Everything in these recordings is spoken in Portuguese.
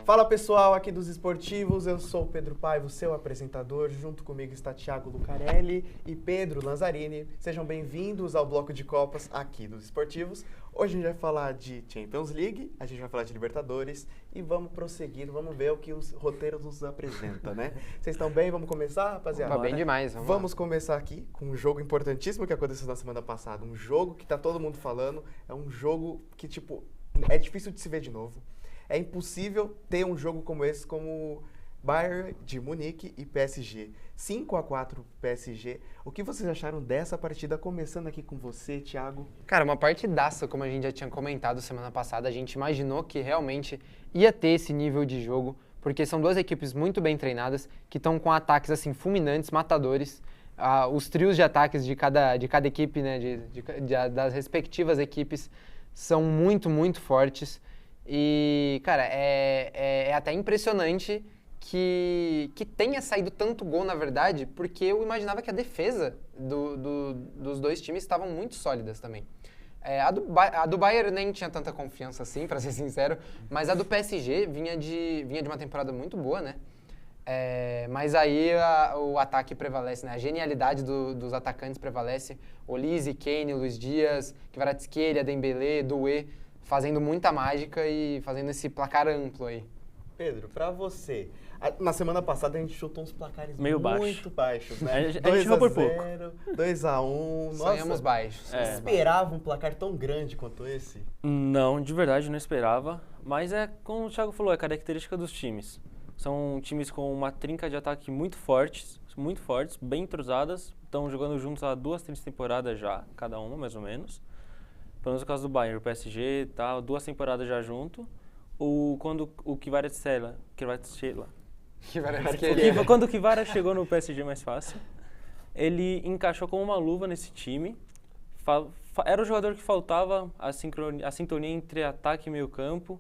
Fala pessoal, aqui dos Esportivos, eu sou o Pedro Paiva, seu apresentador. Junto comigo está Thiago Lucarelli e Pedro Lanzarini. Sejam bem-vindos ao Bloco de Copas aqui dos Esportivos. Hoje a gente vai falar de Champions League, a gente vai falar de Libertadores e vamos prosseguir, vamos ver o que os roteiros nos apresentam, né? Vocês estão bem? Vamos começar, rapaziada? Tá bem demais, Vamos começar aqui com um jogo importantíssimo que aconteceu na semana passada. Um jogo que tá todo mundo falando, é um jogo que, tipo, é difícil de se ver de novo. É impossível ter um jogo como esse, como Bayern de Munique e PSG. 5-4 PSG. O que vocês acharam dessa partida? Começando aqui com você, Thiago. Cara, uma partidaça, como a gente já tinha comentado semana passada. A gente imaginou que realmente ia ter esse nível de jogo, porque são duas equipes muito bem treinadas, que estão com ataques assim fulminantes, matadores. Os trios de ataques de cada equipe, né, das respectivas equipes, são muito, muito fortes. E, cara, é até impressionante que tenha saído tanto gol, na verdade, porque eu imaginava que a defesa dos dois times estavam muito sólidas também. A do Bayern nem tinha tanta confiança assim, pra ser sincero, mas a do PSG vinha de uma temporada muito boa, né? Mas aí o ataque prevalece, né? A genialidade dos atacantes prevalece. Olise, Kane, Luiz Dias, Kvaratskhelia, Dembélé, Doué, fazendo muita mágica e fazendo esse placar amplo aí. Pedro, pra você, na semana passada a gente chutou uns placares meio muito baixos, né? A gente errou por pouco. 2-1. Sonhamos baixos. Você esperava um placar tão grande quanto esse? Não, de verdade não esperava, mas como o Thiago falou, é característica dos times. São times com uma trinca de ataque muito fortes, bem entrosadas, estão jogando juntos há 2-3 temporadas já, cada uma mais ou menos. Pelo menos no caso do Bayern, o PSG e tal, 2 temporadas já junto. Quando o Kvaratskhelia, quando o Kvara chegou no PSG mais fácil, ele encaixou como uma luva nesse time. Era o jogador que faltava a sintonia entre ataque e meio campo.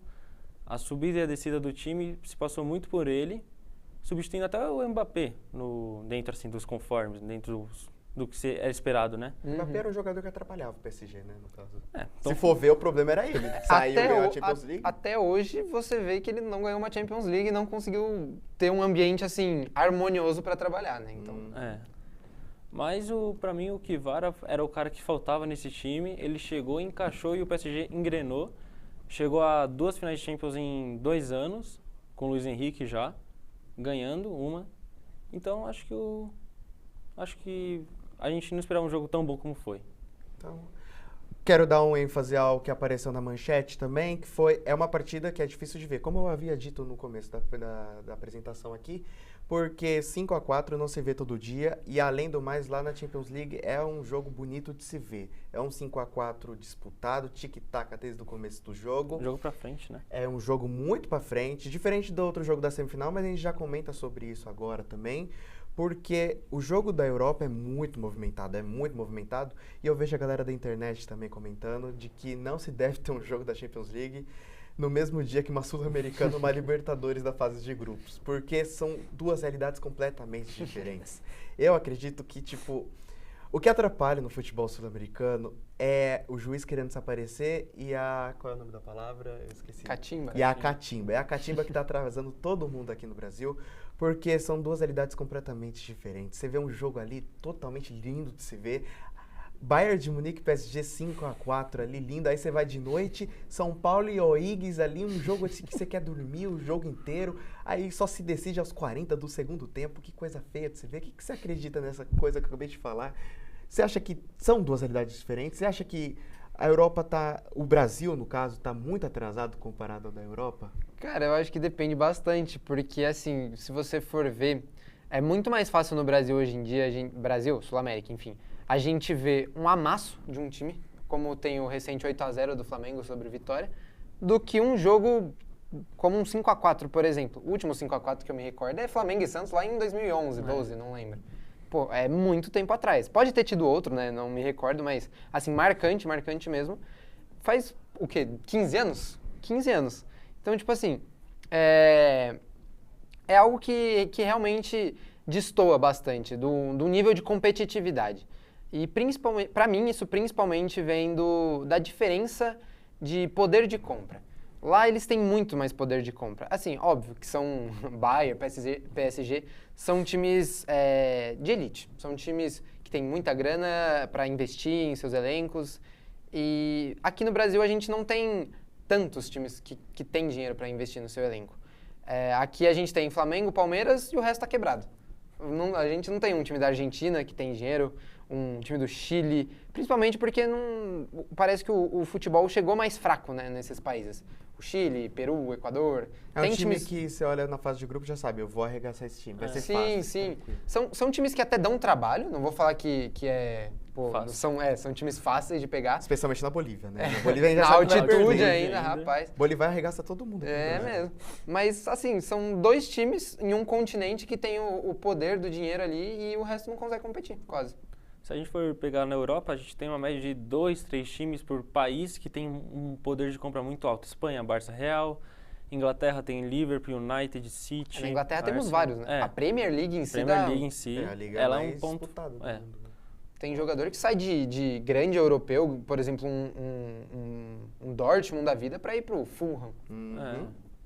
A subida e a descida do time se passou muito por ele, substituindo até o Mbappé dentro assim, dos conformes, dentro do que era esperado, né? O Mbappé era um jogador que atrapalhava o PSG, né, no caso. Então, se for ver, o problema era ele. Saiu e ganhou a Champions League. Até hoje, você vê que ele não ganhou uma Champions League e não conseguiu ter um ambiente, assim, harmonioso para trabalhar, né? Então... Mas, pra mim, o Kvara era o cara que faltava nesse time. Ele chegou, encaixou e o PSG engrenou. Chegou a 2 finais de Champions em 2 anos, com o Luiz Henrique já, ganhando uma. Então, acho que a gente não esperava um jogo tão bom como foi. Então, quero dar um ênfase ao que apareceu na manchete também, que é uma partida que é difícil de ver, como eu havia dito no começo da apresentação aqui, porque 5-4 não se vê todo dia e, além do mais, lá na Champions League é um jogo bonito de se ver. É um 5-4 disputado, tic-tac desde o começo do jogo. Jogo pra frente, né? É um jogo muito pra frente, diferente do outro jogo da semifinal, mas a gente já comenta sobre isso agora também, porque o jogo da Europa é muito movimentado, e eu vejo a galera da internet também comentando de que não se deve ter um jogo da Champions League no mesmo dia que uma Sul-Americana ou uma Libertadores da fase de grupos, porque são duas realidades completamente diferentes. Eu acredito que, tipo, o que atrapalha no futebol sul-americano é o juiz querendo desaparecer e qual é o nome da palavra? Eu esqueci. Catimba. E a catimba. É a catimba que está atrasando todo mundo aqui no Brasil, porque são duas realidades completamente diferentes. Você vê um jogo ali totalmente lindo de se ver. Bayern de Munique, PSG 5-4 ali, lindo. Aí você vai de noite, São Paulo e O'Higgins ali, um jogo que você quer dormir o jogo inteiro. Aí só se decide aos 40 do segundo tempo. Que coisa feia de se ver. O que você acredita nessa coisa que eu acabei de falar? Você acha que são duas realidades diferentes? Você acha que a Europa o Brasil, no caso, está muito atrasado comparado ao da Europa? Cara, eu acho que depende bastante, porque assim, se você for ver, é muito mais fácil no Brasil hoje em dia, Brasil, Sul-América, enfim, a gente vê um amasso de um time, como tem o recente 8-0 do Flamengo sobre o Vitória, do que um jogo como um 5-4, por exemplo. O último 5-4 que eu me recordo é Flamengo e Santos lá em 2011, 12, não lembro. Pô, é muito tempo atrás. Pode ter tido outro, né? Não me recordo, mas, assim, marcante mesmo. Faz, o quê? 15 anos? 15 anos. Então, tipo assim, é algo que realmente destoa bastante do nível de competitividade. E, principalmente, para mim, isso principalmente vem da diferença de poder de compra. Lá eles têm muito mais poder de compra. Assim, óbvio que são Bayern, PSG, são times de elite. São times que têm muita grana para investir em seus elencos. E aqui no Brasil a gente não tem tantos times que têm dinheiro para investir no seu elenco. Aqui a gente tem Flamengo, Palmeiras e o resto está quebrado. A gente não tem um time da Argentina que tem dinheiro, um time do Chile, principalmente porque parece que o futebol chegou mais fraco, né, nesses países. O Chile, Peru, Equador. É um time que você olha na fase de grupo e já sabe, eu vou arregaçar esse time, vai ser fácil. Sim. São times que até dão trabalho, não vou falar que é... Pô, são times fáceis de pegar. Especialmente na Bolívia, né? Na Bolívia ainda na altitude ainda, rapaz. Bolívia arregaça todo mundo. Mesmo. Mas, assim, são 2 times em um continente que tem o poder do dinheiro ali e o resto não consegue competir, quase. Se a gente for pegar na Europa, a gente tem uma média de 2, 3 times por país que tem um poder de compra muito alto. Espanha, Barça, Real. Inglaterra tem Liverpool, United, City. Na Inglaterra temos vários, né? A Premier League em si a Liga ela é um ponto. Tem jogador que sai de grande europeu, por exemplo, um Dortmund da vida, para ir pro Fulham.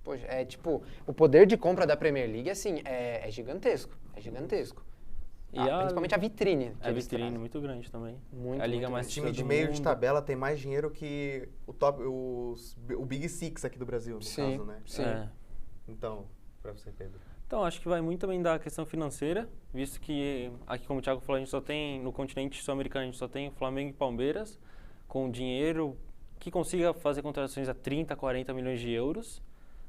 Poxa, tipo, o poder de compra da Premier League, assim, é gigantesco. É gigantesco. E principalmente a vitrine. A vitrine muito grande também. Muito, a liga mais o time de meio de tabela tem mais dinheiro que o Big Six aqui do Brasil, no caso, né? Sim. Então, pra você, Pedro. Então, acho que vai muito também da questão financeira, visto que aqui, como o Thiago falou, a gente só tem, no continente sul-americano, a gente só tem Flamengo e Palmeiras, com dinheiro que consiga fazer contratações a 30, 40 milhões de euros.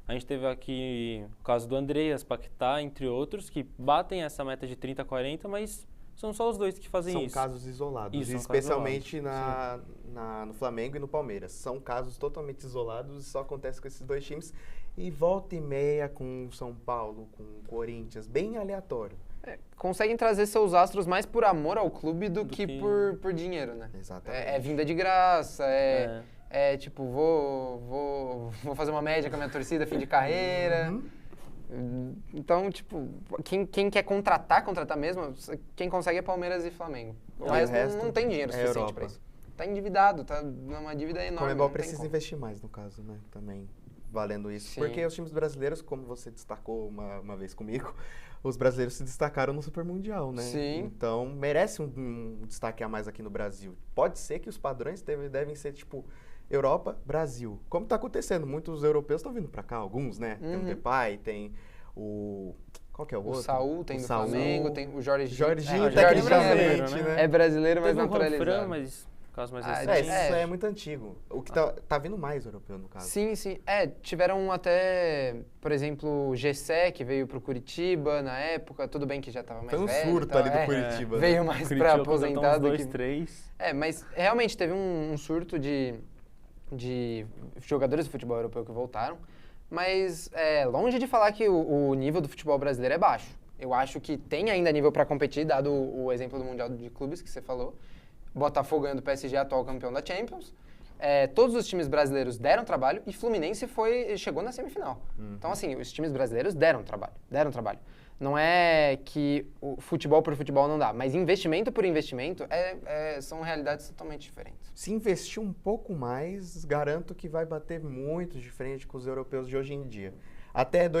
A gente teve aqui o caso do Andreas, Paquetá, entre outros, que batem essa meta de 30, 40, mas são só os 2 que fazem isso. São casos isolados, Isso, especialmente no Flamengo e no Palmeiras. São casos totalmente isolados e só acontece com esses 2 times. E volta e meia com São Paulo, com Corinthians, bem aleatório. Conseguem trazer seus astros mais por amor ao clube do que por dinheiro, né? Exatamente. É vinda de graça, tipo, vou fazer uma média com a minha torcida, fim de carreira. Então, tipo, quem quer contratar mesmo, quem consegue é Palmeiras e Flamengo. O resto não tem dinheiro suficiente para isso. Tá endividado, tá numa dívida enorme. O Conmebol precisa investir mais, no caso, né? Também valendo isso. Sim. Porque os times brasileiros, como você destacou uma vez comigo, os brasileiros se destacaram no Super Mundial, né? Sim. Então, merece um destaque a mais aqui no Brasil. Pode ser que os padrões devem ser, tipo, Europa, Brasil. Como está acontecendo, muitos europeus estão vindo para cá, alguns, né? Tem o Depay, tem o... Qual que é o outro? O Saúl tem do Flamengo, tem o Jorginho. Tecnicamente, né? É brasileiro, mas naturalizado. Mas caso mais recente. Isso é muito antigo. O que tá vindo mais europeu, no caso. Sim. Tiveram até, por exemplo, o Gessé, que veio pro Curitiba na época. Tudo bem que já tava mais velho. Foi um surto ali do Curitiba. Veio mais pra aposentado. 2, 3. Mas realmente teve um surto de jogadores do futebol europeu que voltaram. Mas longe de falar que o nível do futebol brasileiro é baixo. Eu acho que tem ainda nível para competir, dado o exemplo do Mundial de Clubes que você falou. Botafogo ganhando do PSG, atual campeão da Champions. Todos os times brasileiros deram trabalho e Fluminense chegou na semifinal. Então, assim, os times brasileiros deram trabalho. Não é que o futebol por futebol não dá, mas investimento por investimento são realidades totalmente diferentes. Se investir um pouco mais, garanto que vai bater muito de frente com os europeus de hoje em dia. Até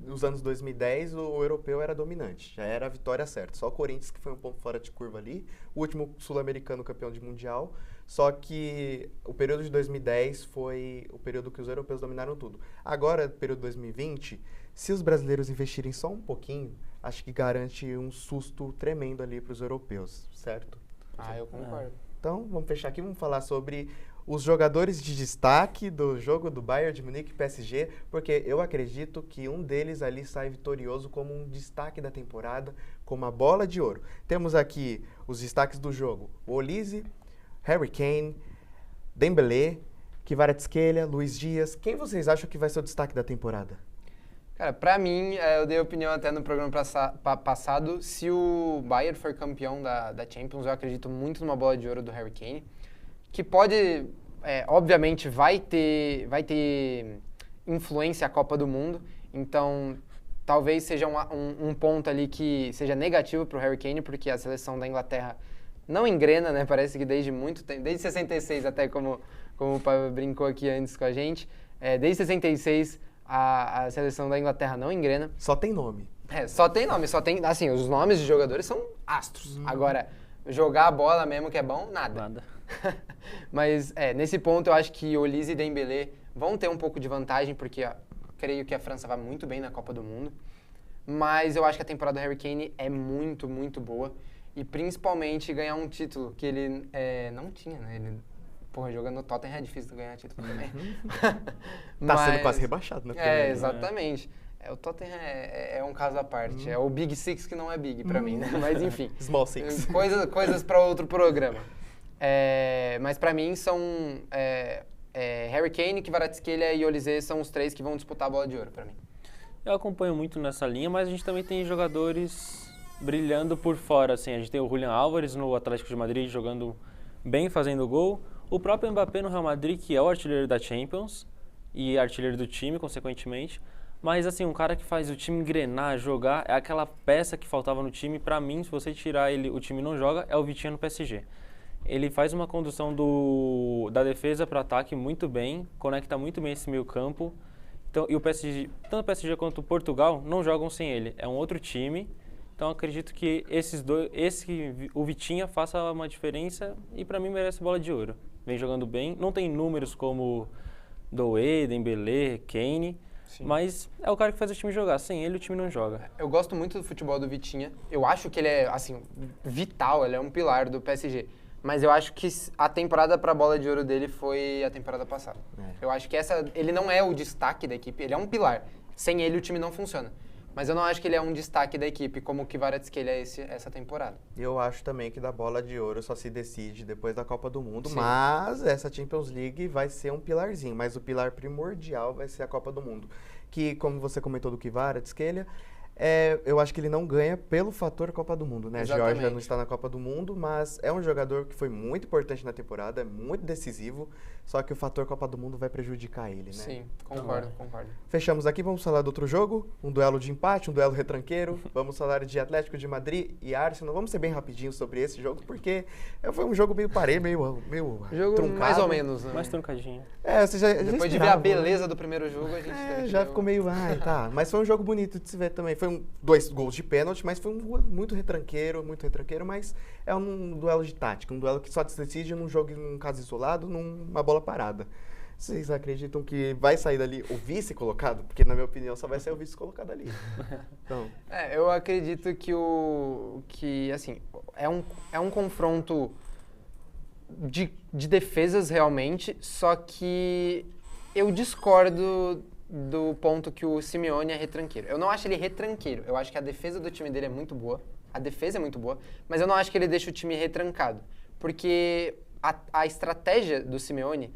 os anos 2010, o europeu era dominante, já era a vitória certa. Só o Corinthians que foi um ponto fora de curva ali, o último sul-americano campeão de mundial. Só que o período de 2010 foi o período que os europeus dominaram tudo. Agora, período 2020, se os brasileiros investirem só um pouquinho, acho que garante um susto tremendo ali para os europeus, certo? Eu concordo. Então, vamos fechar aqui, vamos falar sobre os jogadores de destaque do jogo do Bayern de Munique e PSG, porque eu acredito que um deles ali sai vitorioso como um destaque da temporada, como a bola de ouro. Temos aqui os destaques do jogo: Olise, Harry Kane, Dembélé, Kvaratskhelia, Luiz Dias. Quem vocês acham que vai ser o destaque da temporada? Cara, pra mim, eu dei opinião até no programa passado, se o Bayern for campeão da Champions, eu acredito muito numa bola de ouro do Harry Kane, que pode, obviamente, vai ter influência a Copa do Mundo, então talvez seja um ponto ali que seja negativo pro Harry Kane, porque a seleção da Inglaterra não engrena, né? Parece que desde muito tempo, desde 66 até, como o pai brincou aqui antes com a gente, Desde 66, a seleção da Inglaterra não engrena. Só tem nome. Só tem nome, assim, os nomes de jogadores são astros. Agora, jogar a bola mesmo que é bom, nada. Mas, nesse ponto, eu acho que Olise e Dembélé vão ter um pouco de vantagem, porque creio que a França vai muito bem na Copa do Mundo. Mas eu acho que a temporada do Harry Kane é muito, muito boa. E principalmente ganhar um título que ele não tinha, né? Ele, jogando no Tottenham é difícil ganhar título também. Tá sendo quase rebaixado, né? Exatamente. O Tottenham é um caso à parte. É o Big Six que não é Big pra mim, né? Mas enfim. Small Six. Coisas pra outro programa. Mas pra mim são Harry Kane, Kvaratskhelia e Olise são os 3 que vão disputar a bola de ouro pra mim. Eu acompanho muito nessa linha, mas a gente também tem jogadores brilhando por fora. Assim, a gente tem o Julián Álvares no Atlético de Madrid jogando bem, fazendo gol. O próprio Mbappé no Real Madrid, que é o artilheiro da Champions e artilheiro do time, consequentemente. Mas, assim, um cara que faz o time engrenar, jogar, é aquela peça que faltava no time. Pra mim, se você tirar ele, o time não joga, é o Vitinha no PSG. Ele faz uma condução da defesa para ataque muito bem, conecta muito bem esse meio campo. Então, e o PSG, tanto o PSG quanto o Portugal não jogam sem ele. É um outro time. Então, acredito que o Vitinha faça uma diferença e, para mim, merece bola de ouro. Vem jogando bem. Não tem números como Doué, Dembélé, Kane. Sim. Mas é o cara que faz o time jogar. Sem ele, o time não joga. Eu gosto muito do futebol do Vitinha. Eu acho que ele é, assim, vital. Ele é um pilar do PSG. Mas eu acho que a temporada para a bola de ouro dele foi a temporada passada. Eu acho que ele não é o destaque da equipe, ele é um pilar. Sem ele o time não funciona. Mas eu não acho que ele é um destaque da equipe, como o Kvaratskhelia é essa temporada. Eu acho também que da bola de ouro só se decide depois da Copa do Mundo, Sim. Mas essa Champions League vai ser um pilarzinho, mas o pilar primordial vai ser a Copa do Mundo. Que, como você comentou do Kvaratskhelia, eu acho que ele não ganha pelo fator Copa do Mundo, né? Exatamente. A Geórgia não está na Copa do Mundo, mas é um jogador que foi muito importante na temporada, é muito decisivo, só que o fator Copa do Mundo vai prejudicar ele, né? Sim, concordo. Fechamos aqui, vamos falar do outro jogo, um duelo de empate, um duelo retranqueiro, vamos falar de Atlético de Madrid e Arsenal, vamos ser bem rapidinho sobre esse jogo, porque foi um jogo meio parelho, meio jogo truncado. Mais ou menos, né? Mais truncadinho. Você já Depois de ver a beleza do primeiro jogo, a gente já ficou meio, tá. Mas foi um jogo bonito de se ver também. Foi 2 gols de pênalti, mas foi muito retranqueiro, mas é um duelo de tática, um duelo que só se decide num jogo, num caso isolado, numa bola parada. Vocês acreditam que vai sair dali o vice colocado? Porque, na minha opinião, só vai ser o vice colocado ali. Então. Eu acredito que assim, é um confronto de defesas realmente, só que eu discordo do ponto que o Simeone é retranqueiro. Eu não acho ele retranqueiro, eu acho que a defesa do time dele é muito boa, a defesa é muito boa, mas eu não acho que ele deixa o time retrancado, porque a estratégia do Simeone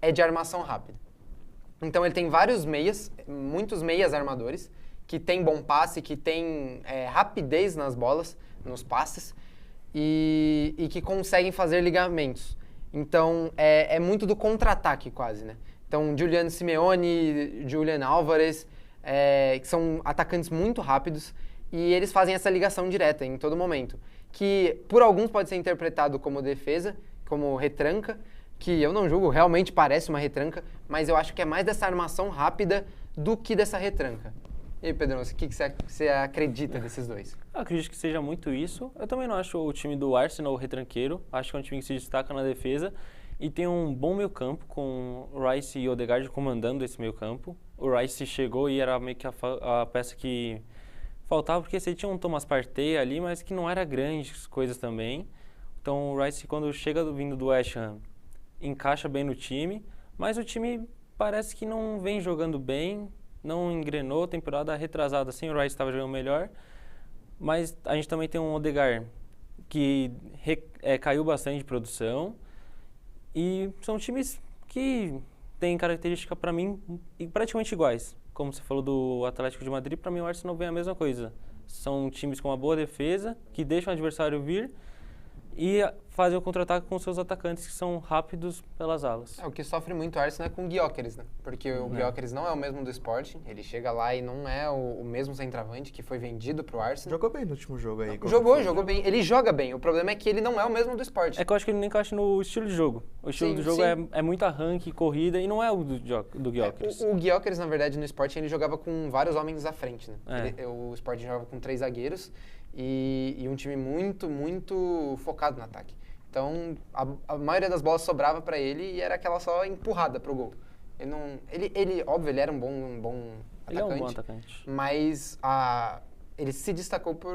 é de armação rápida. Então ele tem muitos meias armadores, que tem bom passe, que tem rapidez nas bolas, nos passes, e que conseguem fazer ligamentos. Então é muito do contra-ataque quase, né? Então Giuliano Simeone, Julián Álvares, que são atacantes muito rápidos, e eles fazem essa ligação direta em todo momento, que por alguns pode ser interpretado como defesa, como retranca, que eu não julgo, realmente parece uma retranca, mas eu acho que é mais dessa armação rápida do que dessa retranca. E aí, Pedrão, o que você acredita desses dois? Eu acredito que seja muito isso. Eu também não acho o time do Arsenal retranqueiro, acho que é um time que se destaca na defesa e tem um bom meio campo, com o Rice e o Odegaard comandando esse meio campo. O Rice chegou e era meio que a peça que faltava, porque você tinha um Thomas Partey ali, mas que não era grandes coisas também. Então o Rice, quando chega vindo do West Ham, encaixa bem no time, mas o time parece que não vem jogando bem, não engrenou. Temporada retrasada, assim, o Rice estava jogando melhor, mas a gente também tem um Odegaard que caiu bastante de produção, e são times que têm característica, para mim, praticamente iguais. Como você falou do Atlético de Madrid, para mim o Arsenal vem a mesma coisa. São times com uma boa defesa, que deixam o adversário vir, e fazer o contra-ataque com seus atacantes que são rápidos pelas alas. O que sofre muito o Arsenal é com o Gyökeres, né? Porque o Gyökeres não é o mesmo do Sporting, ele chega lá e não é o mesmo centroavante que foi vendido pro Arsenal. Jogou bem no último jogo aí. Jogou bem. Ele joga bem, o problema é que ele não é o mesmo do Sporting. É que eu acho que ele nem encaixa no estilo de jogo. O estilo do jogo é muito arranque, corrida, e não é o do Gyökeres. O Gyökeres, na verdade, no Sporting, ele jogava com vários homens à frente, né? É. O Sporting jogava com 3 zagueiros e um time muito, muito focado no ataque. Então, a maioria das bolas sobrava para ele e era aquela só empurrada pro gol. Óbvio, ele era um bom atacante. Ele é um bom atacante. Mas ele se destacou por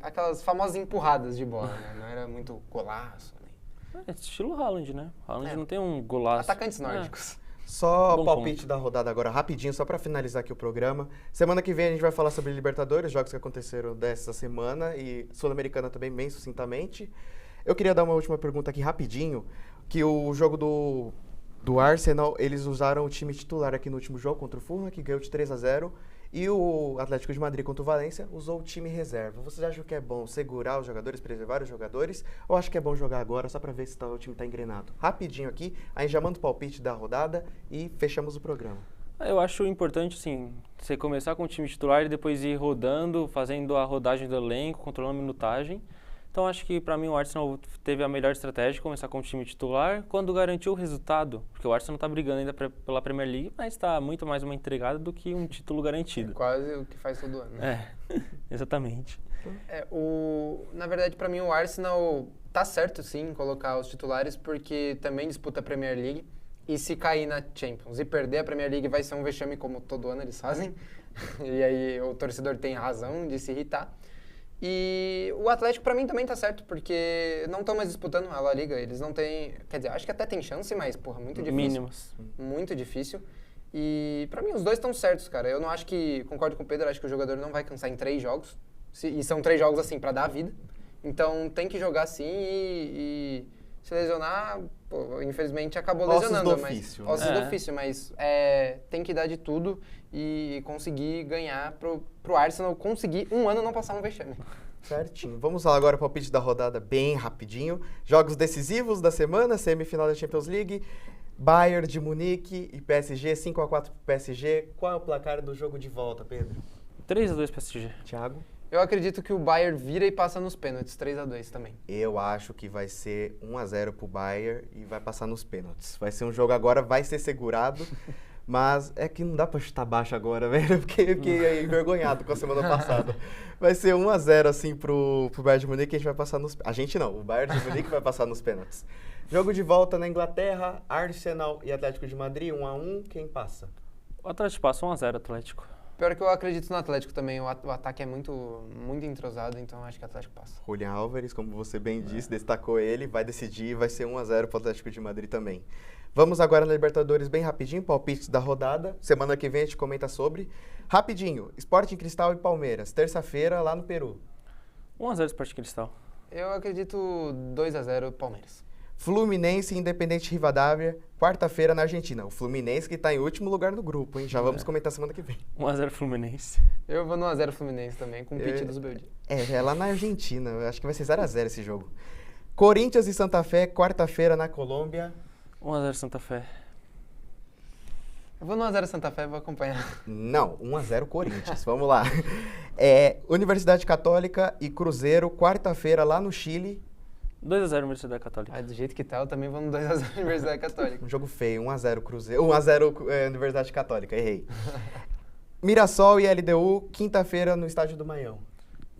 aquelas famosas empurradas de bola, né? Não era muito golaço. Né? É estilo Haaland, né? Haaland não tem um golaço. Atacantes nórdicos. Só Bom o palpite ponto. da rodada agora, rapidinho, só para finalizar aqui o programa. Semana que vem a gente vai falar sobre Libertadores, jogos que aconteceram dessa semana, e Sul-Americana também, bem sucintamente. Eu queria dar uma última pergunta aqui rapidinho, que o jogo do Arsenal, eles usaram o time titular aqui no último jogo contra o Fulham, que ganhou de 3-0, e o Atlético de Madrid contra o Valência usou o time reserva. Vocês acham que é bom segurar os jogadores, preservar os jogadores, ou acho que é bom jogar agora só para ver se o time está engrenado? Rapidinho aqui, aí já manda o palpite da rodada e fechamos o programa. Eu acho importante, assim, você começar com o time titular e depois ir rodando, fazendo a rodagem do elenco, controlando a minutagem. Então, acho que, para mim, o Arsenal teve a melhor estratégia, começar com o time titular. Quando garantiu o resultado, porque o Arsenal está brigando ainda pela Premier League, mas está muito mais uma entregada do que um título garantido. Quase o que faz todo ano. Né? Exatamente. Na verdade, para mim, o Arsenal tá certo, sim, em colocar os titulares, porque também disputa a Premier League. E se cair na Champions e perder a Premier League, vai ser um vexame, como todo ano eles fazem. E aí o torcedor tem razão de se irritar. E o Atlético, pra mim, também tá certo, porque não estão mais disputando a La Liga. Eles não têm... Quer dizer, acho que até tem chance, mas, porra, muito difícil. Mínimos. Muito difícil. E pra mim, os dois estão certos, cara. Eu não acho que... Concordo com o Pedro, acho que o jogador não vai cansar em 3 jogos. E são 3 jogos, assim, pra dar a vida. Então, tem que jogar sim e se lesionar... Pô, infelizmente, acabou lesionando. Ossos do ofício, mas tem que dar de tudo e conseguir ganhar pro Arsenal conseguir um ano não passar um vexame. Certinho. Vamos lá agora para o palpite da rodada bem rapidinho. Jogos decisivos da semana, semifinal da Champions League, Bayern de Munique e PSG, 5-4 pro PSG. Qual é o placar do jogo de volta, Pedro? 3-2 PSG. Thiago? Eu acredito que o Bayern vira e passa nos pênaltis, 3-2 também. Eu acho que vai ser 1-0 pro Bayern e vai passar nos pênaltis. Vai ser um jogo agora, vai ser segurado, mas é que não dá pra chutar baixo agora, velho, porque eu fiquei envergonhado com a semana passada. Vai ser 1-0 assim pro Bayern de Munique e a gente vai passar nos... A gente não, o Bayern de Munique vai passar nos pênaltis. Jogo de volta na Inglaterra, Arsenal e Atlético de Madrid, 1-1, quem passa? O Atlético passa 1-0, Atlético. Pior que eu acredito no Atlético também, o ataque é muito entrosado, então acho que o Atlético passa. Julián Álvares, como você bem disse, destacou ele, vai decidir, vai ser 1-0 pro Atlético de Madrid também. Vamos agora na Libertadores bem rapidinho, palpites da rodada, semana que vem a gente comenta sobre. Rapidinho, Sporting Cristal e Palmeiras, terça-feira lá no Peru. 1-0 Sporting Cristal. Eu acredito 2-0 Palmeiras. Fluminense e Independente Rivadavia, quarta-feira na Argentina. O Fluminense que está em último lugar no grupo, hein? Já vamos comentar semana que vem. 1-0 Fluminense. Eu vou no 1-0 Fluminense também, com o pitch dos Beldi. É lá na Argentina. Eu acho que vai ser 0-0 esse jogo. Corinthians e Santa Fé, quarta-feira na Colômbia. 1-0 Santa Fé. Eu vou no 1-0 Santa Fé e vou acompanhar. Não, 1-0 Corinthians. Vamos lá. Universidade Católica e Cruzeiro, quarta-feira lá no Chile. 2-0 Universidade Católica. Do jeito que tá, eu também vou no 2-0 Universidade Católica. Um jogo feio, 1-0 Cruzeiro, 1-0 Universidade Católica, errei. Mirassol e LDU, quinta-feira no estádio do Maião.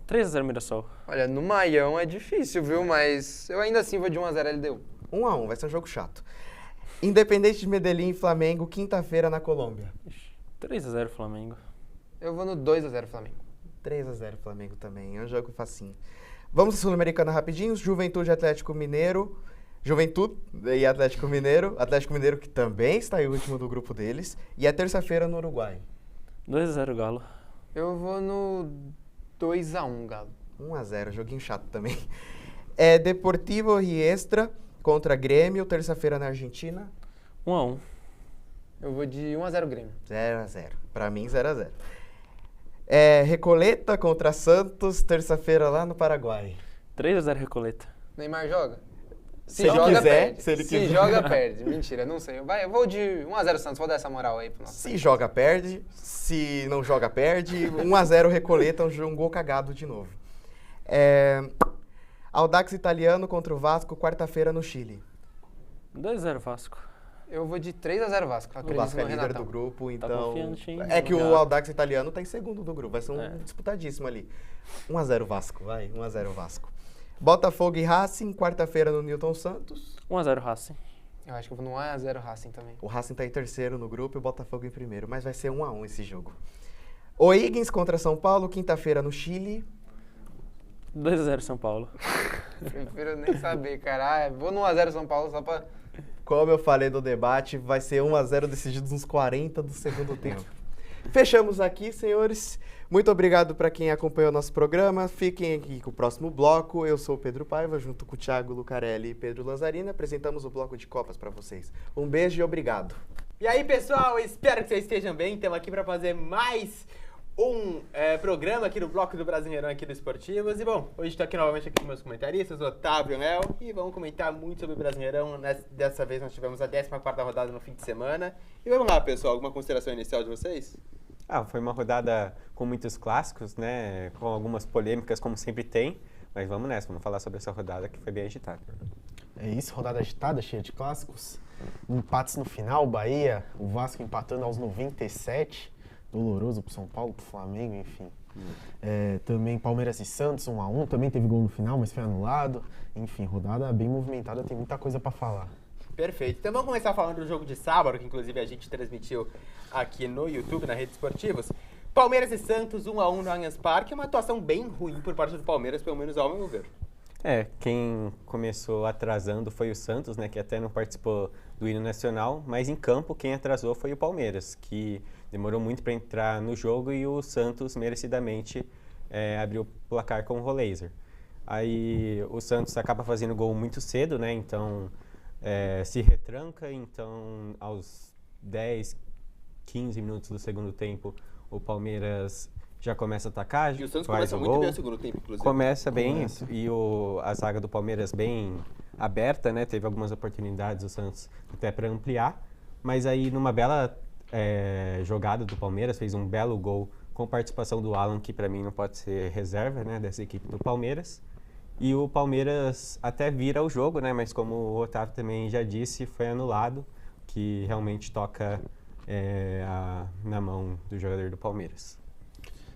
3-0 Mirassol. Olha, no Maião é difícil, viu? Mas eu ainda assim vou de 1-0 LDU. 1-1, vai ser um jogo chato. Independente de Medellín e Flamengo, quinta-feira na Colômbia. 3-0 Flamengo. Eu vou no 2-0 Flamengo. 3-0 Flamengo também, é um jogo facinho. Vamos à Sul-Americana rapidinho, Juventude e Atlético Mineiro. Juventude e Atlético Mineiro. Atlético Mineiro que também está em último do grupo deles. E é terça-feira no Uruguai. 2-0 Galo. Eu vou no 2-1 Galo. 1-0, joguinho chato também. Deportivo Riestra contra Grêmio, terça-feira na Argentina. 1-1. Eu vou de 1-0 Grêmio. 0-0. Pra mim, 0-0. Recoleta contra Santos, terça-feira lá no Paraguai. 3-0 Recoleta. Neymar joga? Se ele quiser, perde. se ele Se quiser. joga, perde. Mentira, não sei. Eu vou de 1x0 Santos, vou dar essa moral aí pro nosso. Se joga, perde. Se não joga, perde. 1x0 Recoleta, um gol cagado de novo. Audax Italiano contra o Vasco, quarta-feira no Chile. 2-0 Vasco. Eu vou de 3x0 Vasco. O Acredito Vasco é no líder Renatão. do grupo, Tá então... confiante, hein? É que o Obrigado. Audax Italiano tá em segundo do grupo. Vai ser um disputadíssimo ali. 1x0 Vasco, vai. 1x0 Vasco. Botafogo e Racing, quarta-feira no Newton Santos. 1-0 Racing. Eu acho que eu vou no 1x0 Racing também. O Racing tá em terceiro no grupo e o Botafogo em primeiro. Mas vai ser 1x1 esse jogo. O'Higgins contra São Paulo, quinta-feira no Chile. 2-0 São Paulo. Prefiro nem saber, cara. Vou no 1x0 São Paulo só pra... Como eu falei no debate, vai ser 1x0 decididos nos 40 do segundo tempo. Fechamos aqui, senhores. Muito obrigado para quem acompanhou nosso programa. Fiquem aqui com o próximo bloco. Eu sou o Pedro Paiva, junto com o Thiago Lucarelli e Pedro Lanzarini. Apresentamos o bloco de Copas para vocês. Um beijo e obrigado. E aí, pessoal, espero que vocês estejam bem. Estamos aqui para fazer mais um programa aqui no Bloco do Brasileirão aqui do Esportivos. E, bom, hoje estou aqui novamente aqui com meus comentaristas, Otávio e Léo, e vamos comentar muito sobre o Brasileirão. Dessa vez nós tivemos a 14ª rodada no fim de semana. E vamos lá, pessoal, alguma consideração inicial de vocês? Foi uma rodada com muitos clássicos, né? Com algumas polêmicas, como sempre tem. Mas vamos nessa, vamos falar sobre essa rodada que foi bem agitada. É isso, rodada agitada, cheia de clássicos. Empates no final, Bahia, o Vasco empatando aos 97. Doloroso pro São Paulo, pro Flamengo, enfim. Também Palmeiras e Santos, 1x1. Também teve gol no final, mas foi anulado. Enfim, rodada bem movimentada, tem muita coisa pra falar. Perfeito. Então vamos começar falando do jogo de sábado, que inclusive a gente transmitiu aqui no YouTube, na Rede Esportivos. Palmeiras e Santos, 1x1 no Allianz Parque. Uma atuação bem ruim por parte do Palmeiras, pelo menos ao meu ver. Quem começou atrasando foi o Santos, né? Que até não participou do hino nacional. Mas em campo, quem atrasou foi o Palmeiras, que demorou muito para entrar no jogo e o Santos merecidamente abriu o placar com o Roleiser. Aí o Santos acaba fazendo gol muito cedo, né? Então se retranca, então aos 10, 15 minutos do segundo tempo o Palmeiras já começa a atacar, E o Santos faz começa o muito gol. bem o segundo tempo, inclusive. Começa bem e a zaga do Palmeiras bem aberta, né? Teve algumas oportunidades o Santos até para ampliar, mas aí numa bela jogada do Palmeiras fez um belo gol com participação do Alan, que para mim não pode ser reserva, né? Dessa equipe do Palmeiras. E o Palmeiras até vira o jogo, né? Mas como o Otávio também já disse, foi anulado, que realmente toca na mão do jogador do Palmeiras.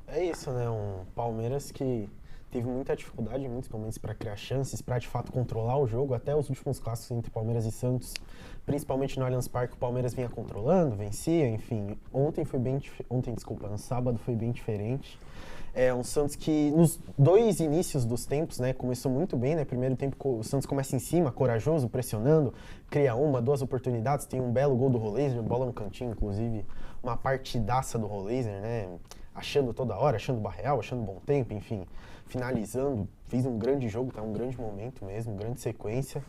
É isso, né? Um Palmeiras que teve muita dificuldade, muitos momentos para criar chances, para de fato controlar o jogo, até os últimos clássicos entre Palmeiras e Santos, principalmente no Allianz Parque, o Palmeiras vinha controlando, vencia, enfim. No sábado foi bem diferente. Um Santos que nos dois inícios dos tempos, né, começou muito bem, né? Primeiro tempo o Santos começa em cima, corajoso, pressionando, cria duas oportunidades, tem um belo gol do Roleiser, bola no cantinho, inclusive, uma partidaça do Roleiser, né? Achando toda hora, achando Barreal, achando bom tempo, enfim, finalizando, fez um grande jogo, tá um grande momento mesmo, grande sequência.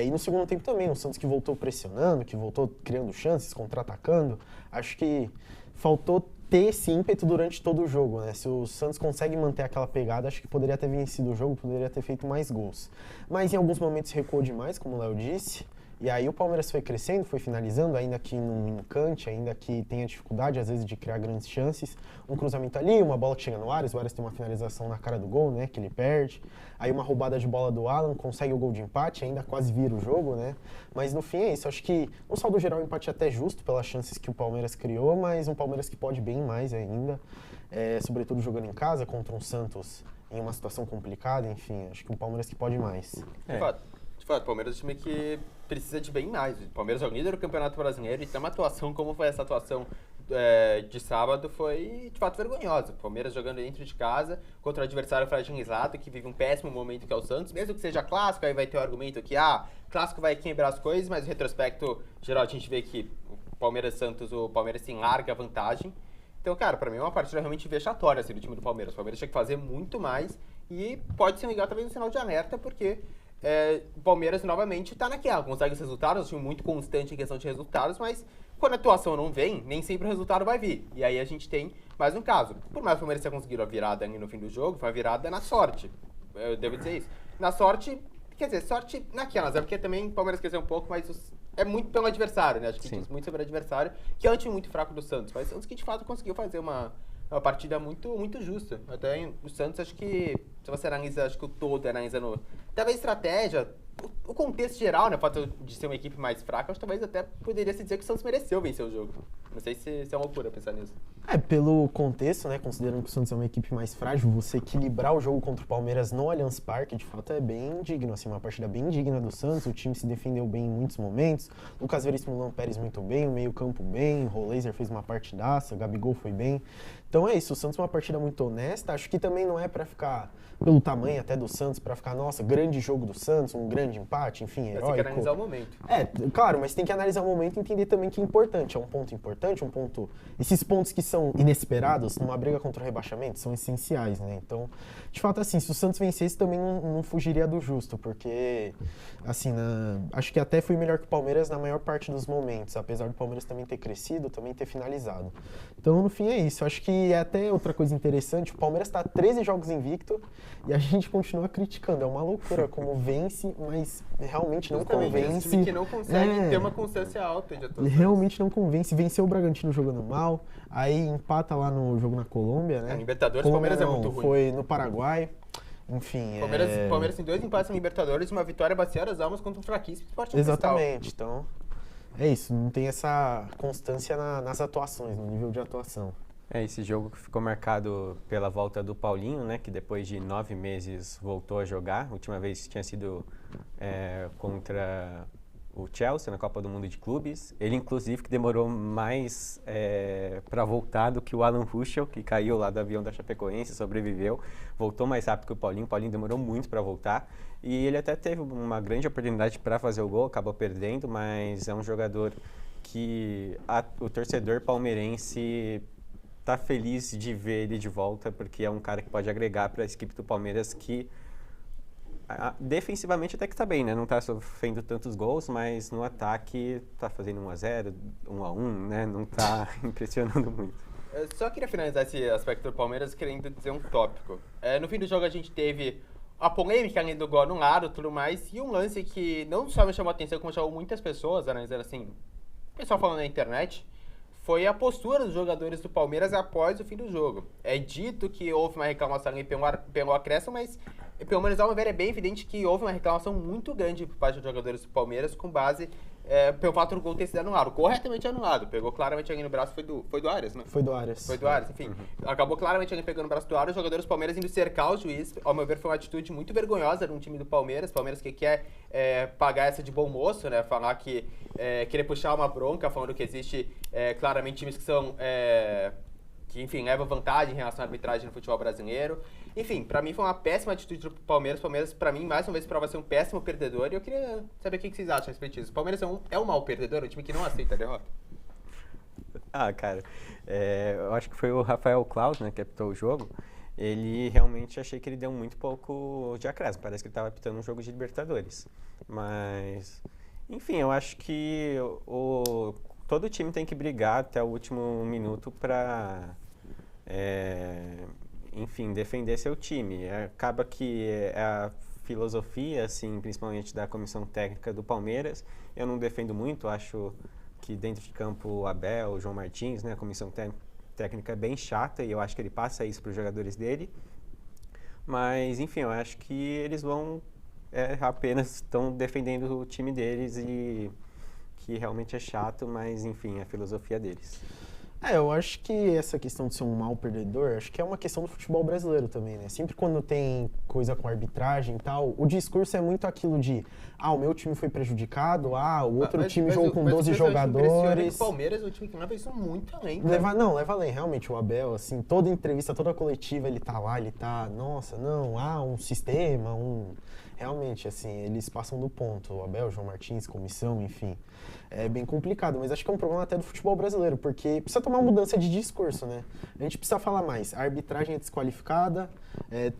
E no segundo tempo também, o Santos que voltou pressionando, que voltou criando chances, contra-atacando, acho que faltou ter esse ímpeto durante todo o jogo, né? Se o Santos consegue manter aquela pegada, acho que poderia ter vencido o jogo, poderia ter feito mais gols. Mas em alguns momentos recuou demais, como o Léo disse, e aí o Palmeiras foi crescendo, foi finalizando, ainda que num encante, ainda que tenha dificuldade, às vezes, de criar grandes chances. Um cruzamento ali, uma bola que chega no Ares, o Ares tem uma finalização na cara do gol, né, que ele perde. Aí uma roubada de bola do Alan, consegue o gol de empate, ainda quase vira o jogo, né. Mas no fim é isso, acho que no saldo geral o empate é até justo pelas chances que o Palmeiras criou, mas um Palmeiras que pode bem mais ainda, sobretudo jogando em casa contra um Santos em uma situação complicada, enfim, acho que um Palmeiras que pode mais. De fato, o Palmeiras é um time que precisa de bem mais. O Palmeiras é o líder do Campeonato Brasileiro e tem uma atuação como foi essa atuação de sábado, foi de fato vergonhosa. O Palmeiras jogando dentro de casa contra um adversário fragilizado que vive um péssimo momento que é o Santos, mesmo que seja clássico, aí vai ter o argumento que clássico vai quebrar as coisas, mas no retrospecto geral a gente vê que o Palmeiras Santos, o Palmeiras tem larga vantagem. Então, cara, pra mim é uma partida realmente vexatória assim, do time do Palmeiras. O Palmeiras tinha que fazer muito mais e pode se ligar também no sinal de alerta, porque o Palmeiras novamente está naquela, consegue os resultados, um time muito constante em questão de resultados, mas quando a atuação não vem, nem sempre o resultado vai vir. E aí a gente tem mais um caso. Por mais que o Palmeiras tenha conseguido a virada no fim do jogo, foi uma virada na sorte. Eu devo dizer isso. Na sorte, Quer dizer, sorte naquelas, é porque também o Palmeiras cresceu um pouco, mas é muito pelo adversário, né? Acho que diz muito sobre o adversário, que é um time muito fraco do Santos. Mas o Santos que de fato conseguiu fazer uma partida muito justa. Até o Santos, acho que, se você analisa, acho que o todo, analisando talvez estratégia, o contexto geral, né? O fato de ser uma equipe mais fraca, acho que talvez até poderia se dizer que o Santos mereceu vencer o jogo. Não sei se é uma loucura pensar nisso. Pelo contexto, né, considerando que o Santos é uma equipe mais frágil, você equilibrar o jogo contra o Palmeiras no Allianz Parque, de fato, é bem digno, assim, uma partida bem digna do Santos, o time se defendeu bem em muitos momentos, Lucas Veríssimo, Luan Pérez muito bem, o meio-campo bem, Roleiser fez uma partidaça, Gabigol foi bem. Então é isso, o Santos é uma partida muito honesta, acho que também não é pra ficar, pelo tamanho até do Santos, pra ficar, nossa, grande jogo do Santos, um grande empate, enfim, heróico. Tem que analisar o momento. Claro, mas tem que analisar o momento e entender também que é importante, um ponto, esses pontos que são inesperados numa briga contra o rebaixamento são essenciais, né? Então, de fato, assim, se o Santos vencesse também não fugiria do justo, porque, assim, acho que até foi melhor que o Palmeiras na maior parte dos momentos, apesar do Palmeiras também ter crescido, também ter finalizado. Então, no fim, é isso. Acho que é até outra coisa interessante, o Palmeiras está 13 jogos invicto e a gente continua criticando. É uma loucura como vence, mas realmente não convence. Um time que não consegue ter uma constância alta de atuação. Realmente não convence. Venceu o Bragantino jogando mal, aí empata lá no jogo na Colômbia, né? Libertadores, o Palmeiras é muito ruim. Foi no Paraguai. Enfim, Palmeiras tem 2 empates na Libertadores e uma vitória baseada as almas contra um fraquíssimo Sporting Cristal. Exatamente. Então, é isso. Não tem essa constância nas atuações, no nível de atuação. Esse jogo ficou marcado pela volta do Paulinho, né, que depois de 9 meses voltou a jogar. A última vez tinha sido contra o Chelsea na Copa do Mundo de Clubes. Ele, inclusive, que demorou mais para voltar do que o Alan Ruschel, que caiu lá do avião da Chapecoense, sobreviveu. Voltou mais rápido que o Paulinho. O Paulinho demorou muito para voltar. E ele até teve uma grande oportunidade para fazer o gol, acabou perdendo, mas é um jogador que o torcedor palmeirense tá feliz de ver ele de volta, porque é um cara que pode agregar para a equipe do Palmeiras, que defensivamente até que tá bem, né? Não tá sofrendo tantos gols, mas no ataque tá fazendo 1-0, 1-1, né? Não tá impressionando muito. Eu só queria finalizar esse aspecto do Palmeiras querendo dizer um tópico. No fim do jogo a gente teve a polêmica além do gol anulado e tudo mais, e um lance que não só me chamou a atenção, como chamou muitas pessoas, analisando assim, o pessoal falando na internet, foi a postura dos jogadores do Palmeiras após o fim do jogo. É dito que houve uma reclamação ali pelo acréscimo, mas pelo menos ao meu ver é bem evidente que houve uma reclamação muito grande por parte dos jogadores do Palmeiras com base pelo fato do gol ter sido anulado, corretamente anulado. Pegou claramente ali no braço, foi do Arias, né? Foi do Arias. Foi do Arias, enfim. Acabou claramente ali pegando o braço do Arias, os jogadores do Palmeiras indo cercar o juiz. Ao meu ver foi uma atitude muito vergonhosa de um time do Palmeiras que quer pagar essa de bom moço, né? Falar que querer puxar uma bronca, falando que existe claramente times que são que, enfim, levam vantagem em relação à arbitragem no futebol brasileiro. Enfim, pra mim foi uma péssima atitude do Palmeiras. O Palmeiras, pra mim, mais uma vez, prova ser um péssimo perdedor. E eu queria saber o que vocês acham a respeito disso. O Palmeiras é um mau perdedor, um time que não aceita a derrota. Cara, eu acho que foi o Rafael Claus, né, que apitou o jogo. Ele realmente, achei que ele deu muito pouco de acréscimo. Parece que ele estava apitando um jogo de Libertadores. Mas, enfim, eu acho que todo time tem que brigar até o último minuto para, enfim, defender seu time. Acaba que a filosofia, assim, principalmente da comissão técnica do Palmeiras, eu não defendo muito. Acho que dentro de campo o Abel, o João Martins, né, a comissão técnica é bem chata e eu acho que ele passa isso para os jogadores dele. Mas, enfim, eu acho que eles vão apenas estão defendendo o time deles e que realmente é chato, mas, enfim, é a filosofia deles. Eu acho que essa questão de ser um mau perdedor, acho que é uma questão do futebol brasileiro também, né? Sempre quando tem coisa com arbitragem e tal, o discurso é muito aquilo de o meu time foi prejudicado, o outro time jogou com 12 jogadores. O Palmeiras é um time que leva isso muito além. Leva além, realmente, o Abel, assim, toda entrevista, toda coletiva, ele tá lá, nossa, não, um sistema, realmente, assim, eles passam do ponto. O Abel, João Martins, comissão, enfim. É bem complicado, mas acho que é um problema até do futebol brasileiro, porque precisa tomar uma mudança de discurso, né? A gente precisa falar mais. A arbitragem é desqualificada,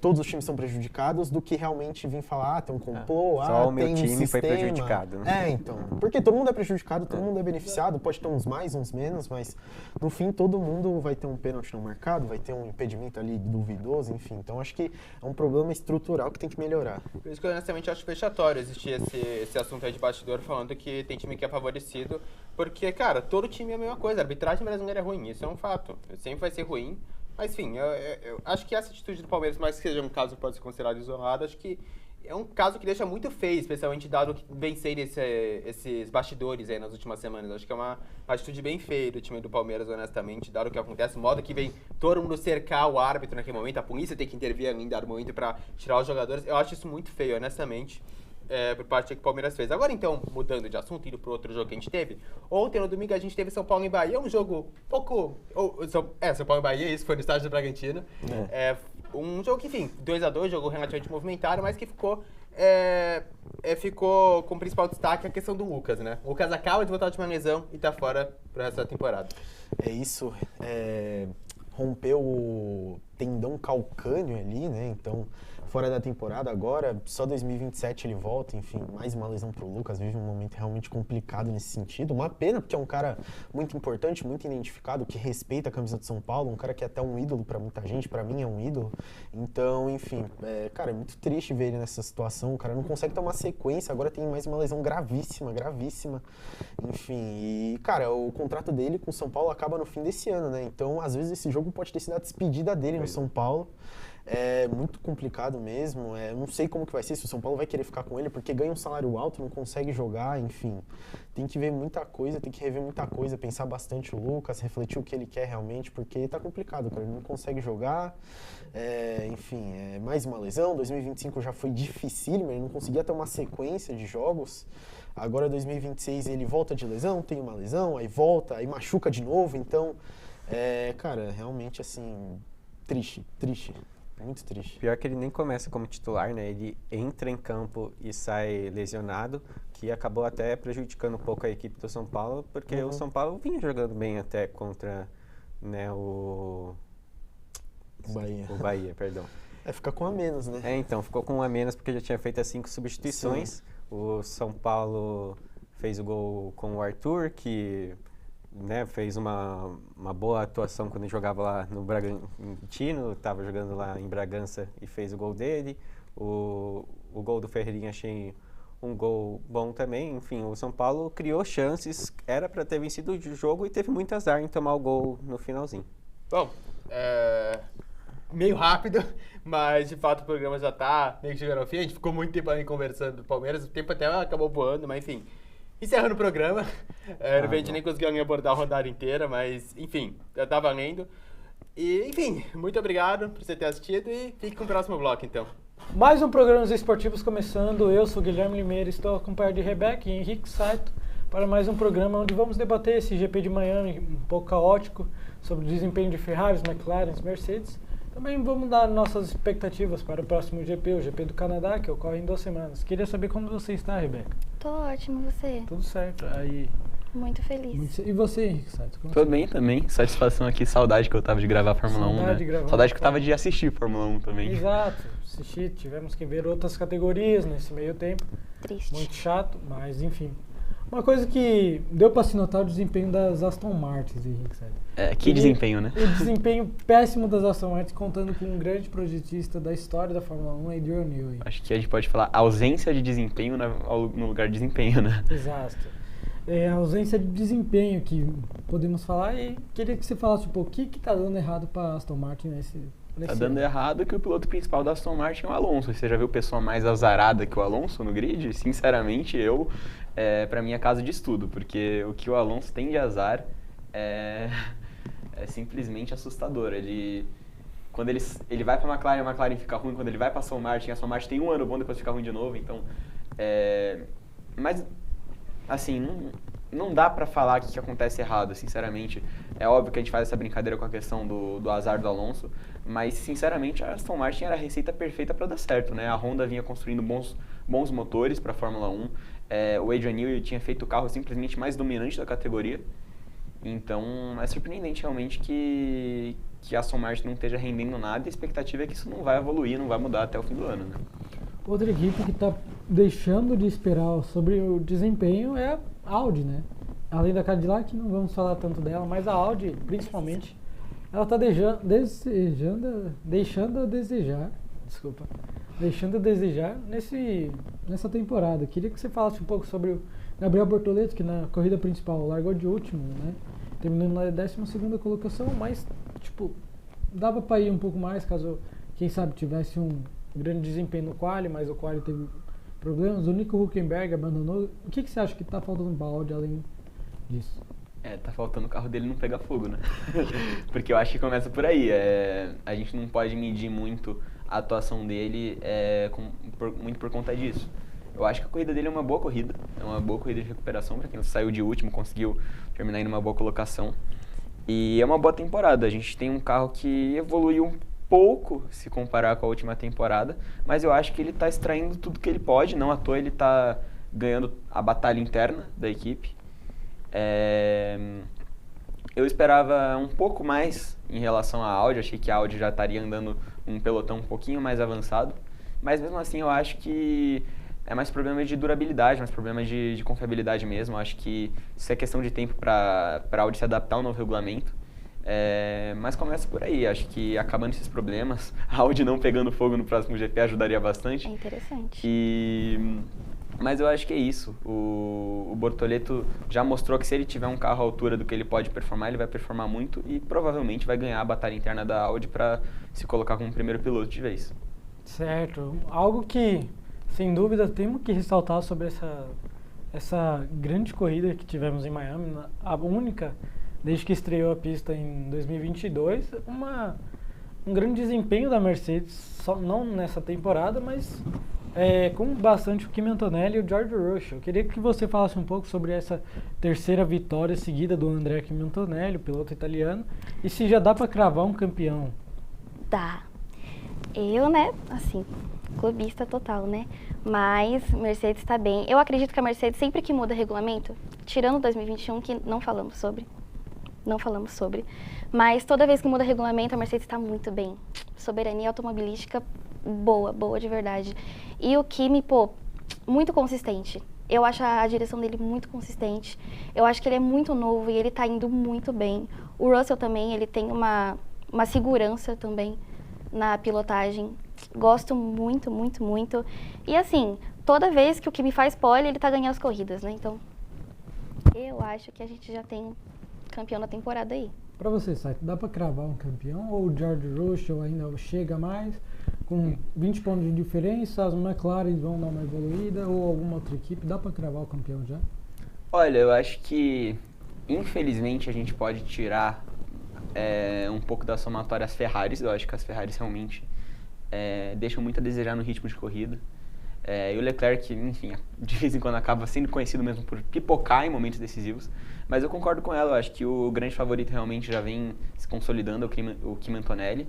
todos os times são prejudicados, do que realmente vir falar, tem um complô, só o meu tem um time sistema. foi prejudicado, né? Então. Porque todo mundo é prejudicado, todo mundo é beneficiado, pode ter uns mais, uns menos, mas no fim todo mundo vai ter um pênalti não marcado, vai ter um impedimento ali duvidoso, enfim. Então acho que é um problema estrutural que tem que melhorar. Por isso que que honestamente acho vexatório existir esse assunto aí de bastidor falando que tem time que é favorecido, porque, cara, todo time é a mesma coisa, a arbitragem brasileira é ruim, isso é um fato, sempre vai ser ruim, mas enfim, eu acho que essa atitude do Palmeiras, mais que seja um caso que pode ser considerado isolado, acho que é um caso que deixa muito feio, especialmente dado que vencer esses bastidores aí nas últimas semanas. Acho que é uma atitude bem feia do time do Palmeiras, honestamente, dado o que acontece, o modo que vem todo mundo cercar o árbitro naquele momento, a polícia tem que intervir ali em dado momento para tirar os jogadores. Eu acho isso muito feio, honestamente, por parte do que o Palmeiras fez. Agora, então, mudando de assunto, indo pro outro jogo que a gente teve, ontem, no domingo, a gente teve São Paulo e Bahia, um jogo pouco... São Paulo e Bahia, isso foi no estádio do Bragantino. Um jogo que, enfim, 2-2, jogo relativamente movimentado, mas que ficou com o principal destaque a questão do Lucas, né? O Lucas acaba de voltar de uma lesão e tá fora pro resto da temporada. É isso, rompeu o tendão calcâneo ali, né? Então, fora da temporada agora, só 2027 ele volta, enfim, mais uma lesão pro Lucas, vive um momento realmente complicado nesse sentido. Uma pena, porque é um cara muito importante, muito identificado, que respeita a camisa de São Paulo, um cara que é até um ídolo pra muita gente, pra mim é um ídolo. Então, enfim, cara, é muito triste ver ele nessa situação, o cara não consegue ter uma sequência, agora tem mais uma lesão gravíssima, enfim, e, cara, o contrato dele com o São Paulo acaba no fim desse ano, né? Então, às vezes esse jogo pode ter sido a despedida dele no São Paulo. É muito complicado mesmo, não sei como que vai ser, se o São Paulo vai querer ficar com ele, porque ganha um salário alto, não consegue jogar, enfim. Tem que ver muita coisa, tem que rever muita coisa, pensar bastante o Lucas, refletir o que ele quer realmente, porque tá complicado, cara, ele não consegue jogar, enfim, mais uma lesão, 2025 já foi dificílimo, ele não conseguia ter uma sequência de jogos. Agora 2026 ele volta de lesão, tem uma lesão, aí volta, aí machuca de novo, então, cara, realmente assim, triste. Muito triste. Pior que ele nem começa como titular, né? Ele entra em campo e sai lesionado, que acabou até prejudicando um pouco a equipe do São Paulo, porque o São Paulo vinha jogando bem até contra, né, o Bahia, perdão. Fica com a menos, né? Então, ficou com um a menos porque já tinha feito as 5 substituições. Sim. O São Paulo fez o gol com o Arthur, que, né, fez uma boa atuação quando ele jogava lá no Bragantino, estava jogando lá em Bragança e fez o gol dele. O gol do Ferreirinha achei um gol bom também. Enfim, o São Paulo criou chances, era para ter vencido o jogo e teve muito azar em tomar o gol no finalzinho. Bom, meio rápido, mas de fato o programa já tá meio que chegando ao fim. A gente ficou muito tempo ali conversando do Palmeiras, o tempo até acabou voando, mas enfim... Encerrando o programa, a gente nem conseguiu abordar a rodada inteira, mas, enfim, já tá valendo. E, enfim, muito obrigado por você ter assistido e fique com o próximo bloco, então. Mais um programa dos esportivos começando. Eu sou Guilherme Limeira, estou acompanhado de Rebeca e Henrique Saito para mais um programa onde vamos debater esse GP de Miami um pouco caótico sobre o desempenho de Ferraris, McLaren, Mercedes. Também vamos dar nossas expectativas para o próximo GP, o GP do Canadá, que ocorre em 2 semanas. Queria saber como você está, Rebeca. Tô ótimo, você? Tudo certo. Aí. Muito feliz. E você, Henrique Saito? Tô bem também. Satisfação aqui, saudade que eu tava de gravar a Fórmula 1, né? Saudade que eu tava de assistir Fórmula 1 também. Exato. Assistir, tivemos que ver outras categorias nesse meio tempo. Triste. Muito chato, mas enfim. Uma coisa que deu pra se notar o desempenho das Aston Martins, Henrique Saito. Que desempenho, né? O desempenho péssimo das Aston Martins, contando com um grande projetista da história da Fórmula 1, Adrian Newey. Acho que a gente pode falar ausência de desempenho no lugar de desempenho, né? Exato. A ausência de desempenho que podemos falar, e queria que você falasse um pouco o que tá dando errado pra Aston Martin nesse Tá dando errado que o piloto principal da Aston Martin é o Alonso. Você já viu pessoa mais azarada que o Alonso no grid? Sinceramente, pra mim é caso de estudo, porque o que o Alonso tem de azar é simplesmente assustador. Quando ele vai pra McLaren, a McLaren fica ruim. Quando ele vai pra Aston Martin, a Aston Martin tem um ano bom, depois fica ruim de novo. Então, mas, assim, não dá pra falar que acontece errado, sinceramente. É óbvio que a gente faz essa brincadeira com a questão do azar do Alonso, mas, sinceramente, a Aston Martin era a receita perfeita para dar certo, né? A Honda vinha construindo bons motores para a Fórmula 1. O Adrian Newey tinha feito o carro simplesmente mais dominante da categoria. Então, é surpreendente, realmente, que a Aston Martin não esteja rendendo nada, e a expectativa é que isso não vai evoluir, não vai mudar até o fim do ano, né? Outra equipe que está deixando de esperar sobre o desempenho é a Audi, né? Além da Cadillac, não vamos falar tanto dela, mas a Audi, principalmente, ela está deixando a desejar. Desculpa. deixando a desejar nessa temporada. Queria que você falasse um pouco sobre o Gabriel Bortoleto, que na corrida principal largou de último, né? Terminando na 12ª colocação, mas tipo, dava para ir um pouco mais caso, quem sabe, tivesse um grande desempenho no quali, mas o quali teve problemas. O Nico Hülkenberg abandonou. O que você acha que está faltando no Audi além disso? Tá faltando o carro dele não pegar fogo, né? Porque eu acho que começa por aí. A gente não pode medir muito a atuação dele muito por conta disso. Eu acho que a corrida dele é uma boa corrida de recuperação para quem saiu de último, conseguiu terminar em uma boa colocação. E é uma boa temporada. A gente tem um carro que evoluiu um pouco se comparar com a última temporada, mas eu acho que ele está extraindo tudo que ele pode, não à toa ele está ganhando a batalha interna da equipe. Eu esperava um pouco mais em relação à Audi, achei que a Audi já estaria andando um pelotão um pouquinho mais avançado, mas mesmo assim eu acho que é mais problema de durabilidade, mais problema de confiabilidade mesmo. Eu acho que isso é questão de tempo para a Audi se adaptar ao novo regulamento. Mas começa por aí, acho que acabando esses problemas, a Audi não pegando fogo no próximo GP ajudaria bastante. É interessante. Mas eu acho que é isso. O Bortoleto já mostrou que se ele tiver um carro à altura do que ele pode performar, ele vai performar muito e provavelmente vai ganhar a batalha interna da Audi para se colocar como primeiro piloto de vez. Certo. Algo que, sem dúvida, temos que ressaltar sobre essa grande corrida que tivemos em Miami, a única desde que estreou a pista em 2022, um grande desempenho da Mercedes, só não nessa temporada, mas com bastante o Kimi Antonelli e o George Russell. Eu queria que você falasse um pouco sobre essa terceira vitória seguida do André Kimi Antonelli, o piloto italiano, e se já dá para cravar um campeão. Dá. Eu, né, assim, clubista total, né? Mas Mercedes está bem. Eu acredito que a Mercedes, sempre que muda regulamento, tirando 2021, que não falamos sobre, mas toda vez que muda regulamento, a Mercedes está muito bem. Soberania automobilística boa de verdade. E o Kimi, muito consistente. Eu acho a direção dele muito consistente. Eu acho que ele é muito novo e ele está indo muito bem. O Russell também, ele tem uma segurança também na pilotagem. Gosto muito. E assim, toda vez que o Kimi faz pole, ele tá ganhando as corridas, né? Então, eu acho que a gente já tem campeão na temporada aí. Pra você, Saito, dá pra cravar um campeão? Ou o George Russell ainda chega mais? Com 20 pontos de diferença, as McLaren vão dar uma evoluída? Ou alguma outra equipe? Dá pra cravar o campeão já? Olha, eu acho que, infelizmente, a gente pode tirar um pouco da somatória as Ferraris. Eu acho que as Ferraris realmente deixam muito a desejar no ritmo de corrida. E o Leclerc, enfim, de vez em quando acaba sendo conhecido mesmo por pipocar em momentos decisivos. Mas eu concordo com ela, eu acho que o grande favorito realmente já vem se consolidando, o Kimi Antonelli.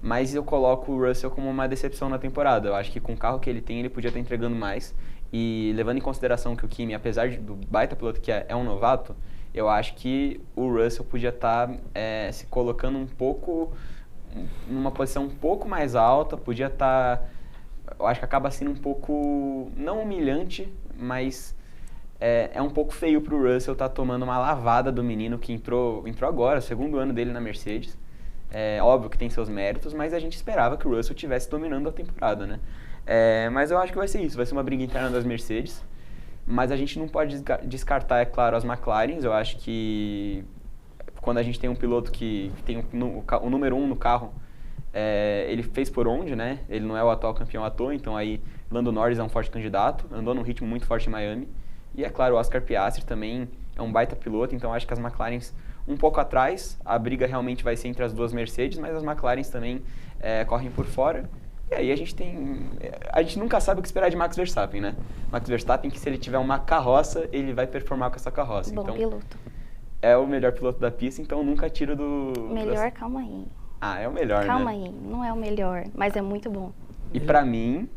Mas eu coloco o Russell como uma decepção na temporada. Eu acho que com o carro que ele tem, ele podia estar entregando mais. E levando em consideração que o Kimi, apesar do baita piloto que é um novato, eu acho que o Russell podia estar se colocando um pouco, numa posição um pouco mais alta, podia estar... Eu acho que acaba sendo um pouco, não humilhante, mas é um pouco feio pro Russell estar tomando uma lavada do menino que entrou agora, o segundo ano dele na Mercedes. Óbvio que tem seus méritos, mas a gente esperava que o Russell estivesse dominando a temporada, né? Mas eu acho que vai ser isso, vai ser uma briga interna das Mercedes, mas a gente não pode descartar, é claro, as McLarens. Eu acho que quando a gente tem um piloto que tem o número 1 no carro, ele fez por onde, né? Ele não é o atual campeão à toa, então aí Lando Norris é um forte candidato, andou num ritmo muito forte em Miami. E é claro, o Oscar Piastri também é um baita piloto, então acho que as McLarens um pouco atrás, a briga realmente vai ser entre as duas Mercedes, mas as McLarens também correm por fora. E aí a gente nunca sabe o que esperar de Max Verstappen, né? Max Verstappen, que se ele tiver uma carroça, ele vai performar com essa carroça. Bom então, piloto. É o melhor piloto da pista, então nunca tiro do... Melhor, calma aí. Ah, é o melhor, Calma né? aí, não é o melhor, mas é muito bom. E pra mim,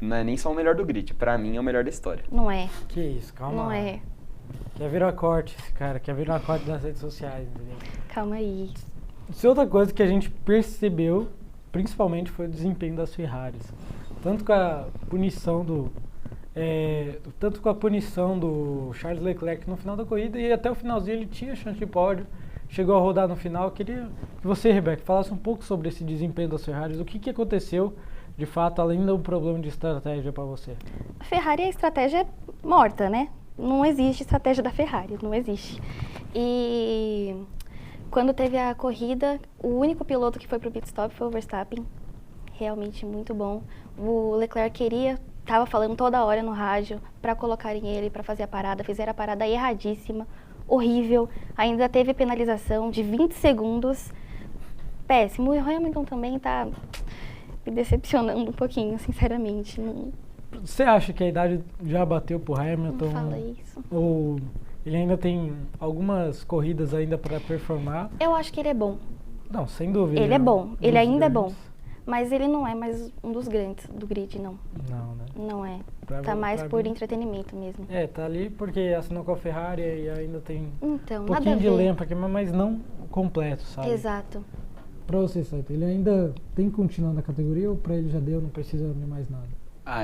não é nem só o melhor do grid, pra mim é o melhor da história. Não é. Que isso, calma Não lá. é. Quer virar corte esse cara, quer virar corte nas redes sociais, entendeu? Calma aí. Isso é outra coisa que a gente percebeu, principalmente, foi o desempenho das Ferraris. Tanto com a punição do Charles Leclerc no final da corrida, e até o finalzinho ele tinha chance de pódio, chegou a rodar no final. Eu queria que você, Rebeca, falasse um pouco sobre esse desempenho das Ferraris, o que aconteceu de fato, além do problema de estratégia para você? A Ferrari, a estratégia é morta, né? Não existe estratégia da Ferrari, não existe. E quando teve a corrida, o único piloto que foi pro pit stop foi o Verstappen. Realmente muito bom. O Leclerc estava falando toda hora no rádio para colocarem ele para fazer a parada. Fizeram a parada erradíssima, horrível. Ainda teve penalização de 20 segundos. Péssimo. E o Hamilton também tá me decepcionando um pouquinho, sinceramente. Você acha que a idade já bateu pro Hamilton? Não fala isso. Ou ele ainda tem algumas corridas ainda para performar? Eu acho que ele é bom. Não, sem dúvida. Ele é bom. Ele dos ainda é bom. grandes. Mas ele não é mais um dos grandes do grid, não. Não, né? Não é. Pra- Tá mais pra por mim- entretenimento mesmo. É, tá ali porque assinou com a Ferrari e ainda tem Então, um nada a pouquinho de ver. lenha pra queimar, mas não completo, sabe? Exato. Pra você, Saito, ele ainda tem que continuar na categoria ou pra ele já deu, não precisa de mais nada?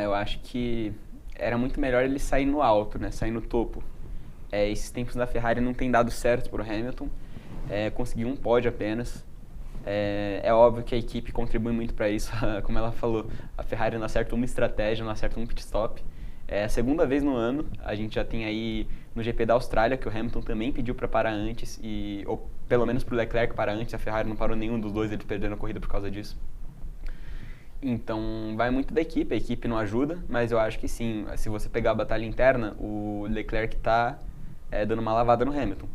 Eu acho que era muito melhor ele sair no alto, né? Sair no topo. Esses tempos da Ferrari não tem dado certo pro Hamilton. Conseguiu um pódio apenas. É óbvio que a equipe contribui muito para isso. Como ela falou, a Ferrari não acerta uma estratégia, não acerta um pit stop. É a segunda vez no ano. A gente já tem aí no GP da Austrália, que o Hamilton também pediu para parar antes, ou pelo menos para o Leclerc parar antes. A Ferrari não parou nenhum dos dois, eles perderam a corrida por causa disso. Então, vai muito da equipe. A equipe não ajuda, mas eu acho que sim. Se você pegar a batalha interna, o Leclerc está dando uma lavada no Hamilton.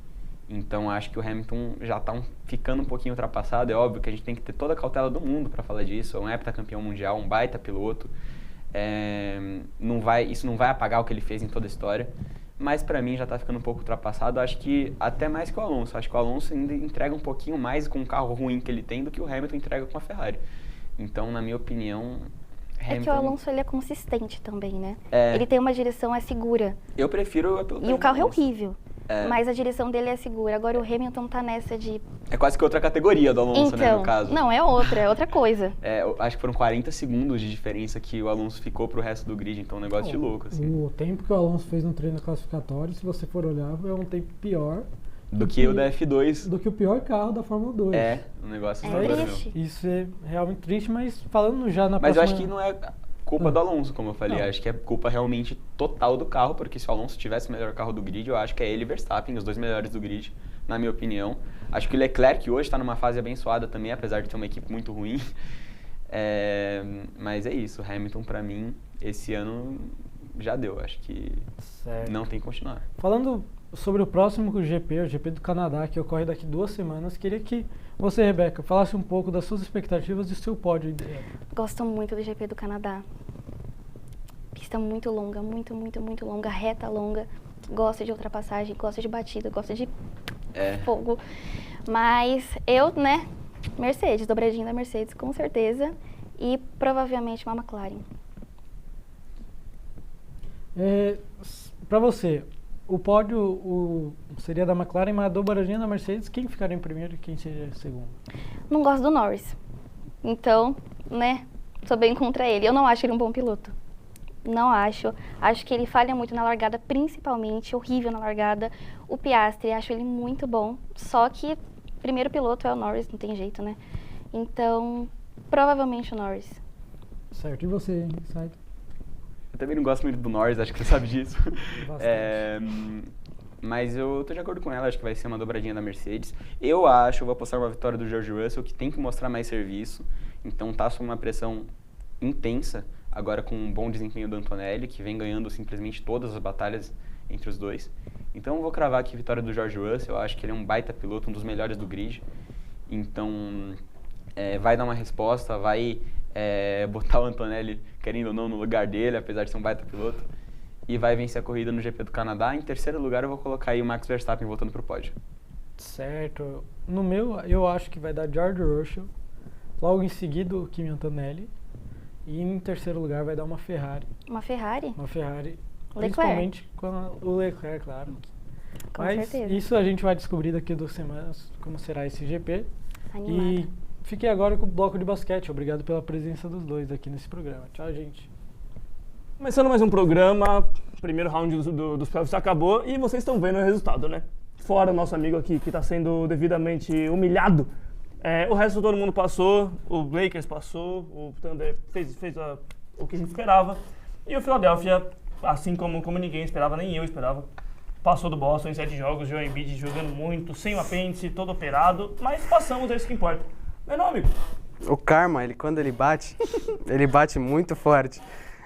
Então, acho que o Hamilton já está ficando um pouquinho ultrapassado. É óbvio que a gente tem que ter toda a cautela do mundo para falar disso. É um heptacampeão mundial, um baita piloto. Isso não vai apagar o que ele fez em toda a história. Mas, para mim, já está ficando um pouco ultrapassado. Acho que até mais que o Alonso. Acho que o Alonso ainda entrega um pouquinho mais com o carro ruim que ele tem do que o Hamilton entrega com a Ferrari. Então, na minha opinião, Hamilton... É que o Alonso ele é consistente também, né? É. Ele tem uma direção segura. Eu prefiro a pilotagem E o carro do é Alonso. horrível. Mas a direção dele é segura. Agora o Hamilton tá nessa de... É quase que outra categoria do Alonso, né, no caso. Não, é outra coisa. Eu acho que foram 40 segundos de diferença que o Alonso ficou pro resto do grid, então é um negócio de louco, assim. O tempo que o Alonso fez no treino classificatório, se você for olhar, é um tempo pior Do que o da F2. do que o pior carro da Fórmula 2. Um negócio É assustador triste. mesmo. Isso é realmente triste, mas falando já na Mas eu próxima... acho que não é culpa do Alonso, como eu falei. Não. Acho que é culpa realmente total do carro, porque se o Alonso tivesse o melhor carro do grid, eu acho que é ele e Verstappen, os dois melhores do grid, na minha opinião. Acho que o Leclerc hoje está numa fase abençoada também, apesar de ter uma equipe muito ruim. Mas é isso, o Hamilton pra mim, esse ano já deu. Acho que Certo. não tem que continuar. Falando sobre o próximo GP, o GP do Canadá, que ocorre daqui 2 semanas, queria que você, Rebeca, falasse um pouco das suas expectativas e do seu pódio ideal. Gosto muito do GP do Canadá. Pista muito longa, muito longa, reta longa. Gosto de ultrapassagem, gosto de batida, gosto de fogo. Mas eu, né, Mercedes, dobradinha da Mercedes, com certeza. E provavelmente uma McLaren. Para você, o pódio seria da McLaren, mas a dobradinha da Mercedes, quem ficaria em primeiro e quem seria em segundo? Não gosto do Norris. Então, né, sou bem contra ele. Eu não acho ele um bom piloto. Não acho. Acho que ele falha muito na largada, principalmente, horrível na largada. O Piastri, acho ele muito bom. Só que primeiro piloto é o Norris, não tem jeito, né? Então, provavelmente o Norris. Certo, e você, Saito? Eu também não gosto muito do Norris, acho que você sabe disso. Bastante. Mas eu tô de acordo com ela, acho que vai ser uma dobradinha da Mercedes. Eu vou apostar uma vitória do George Russell, que tem que mostrar mais serviço. Então tá sob uma pressão intensa, agora com um bom desempenho do Antonelli, que vem ganhando simplesmente todas as batalhas entre os dois. Então eu vou cravar aqui a vitória do George Russell, eu acho que ele é um baita piloto, um dos melhores do grid. Então vai dar uma resposta, vai botar o Antonelli, querendo ou não, no lugar dele, apesar de ser um baita piloto. E vai vencer a corrida no GP do Canadá. Em terceiro lugar, eu vou colocar aí o Max Verstappen voltando pro pódio. Certo. No meu, eu acho que vai dar George Russell. Logo em seguida, o Kimi Antonelli. E em terceiro lugar vai dar uma Ferrari. Uma Ferrari? Uma Ferrari. Leclerc. Principalmente com o Leclerc, claro. Com Mas certeza. isso a gente vai descobrir daqui a 2 semanas como será esse GP. Animada. E fiquei agora com o bloco de basquete. Obrigado pela presença dos dois aqui nesse programa. Tchau, gente. Começando mais um programa, primeiro round dos playoffs acabou e vocês estão vendo o resultado, né? Fora o nosso amigo aqui que está sendo devidamente humilhado O resto todo mundo passou, o Lakers passou, o Thunder fez o que a gente esperava. E o Philadelphia, assim como ninguém esperava, nem eu esperava, passou do Boston em 7 jogos, Joel Embiid jogando muito, sem o apêndice, todo operado, mas passamos, é isso que importa. Meu nome, amigo. O karma, quando ele bate muito forte.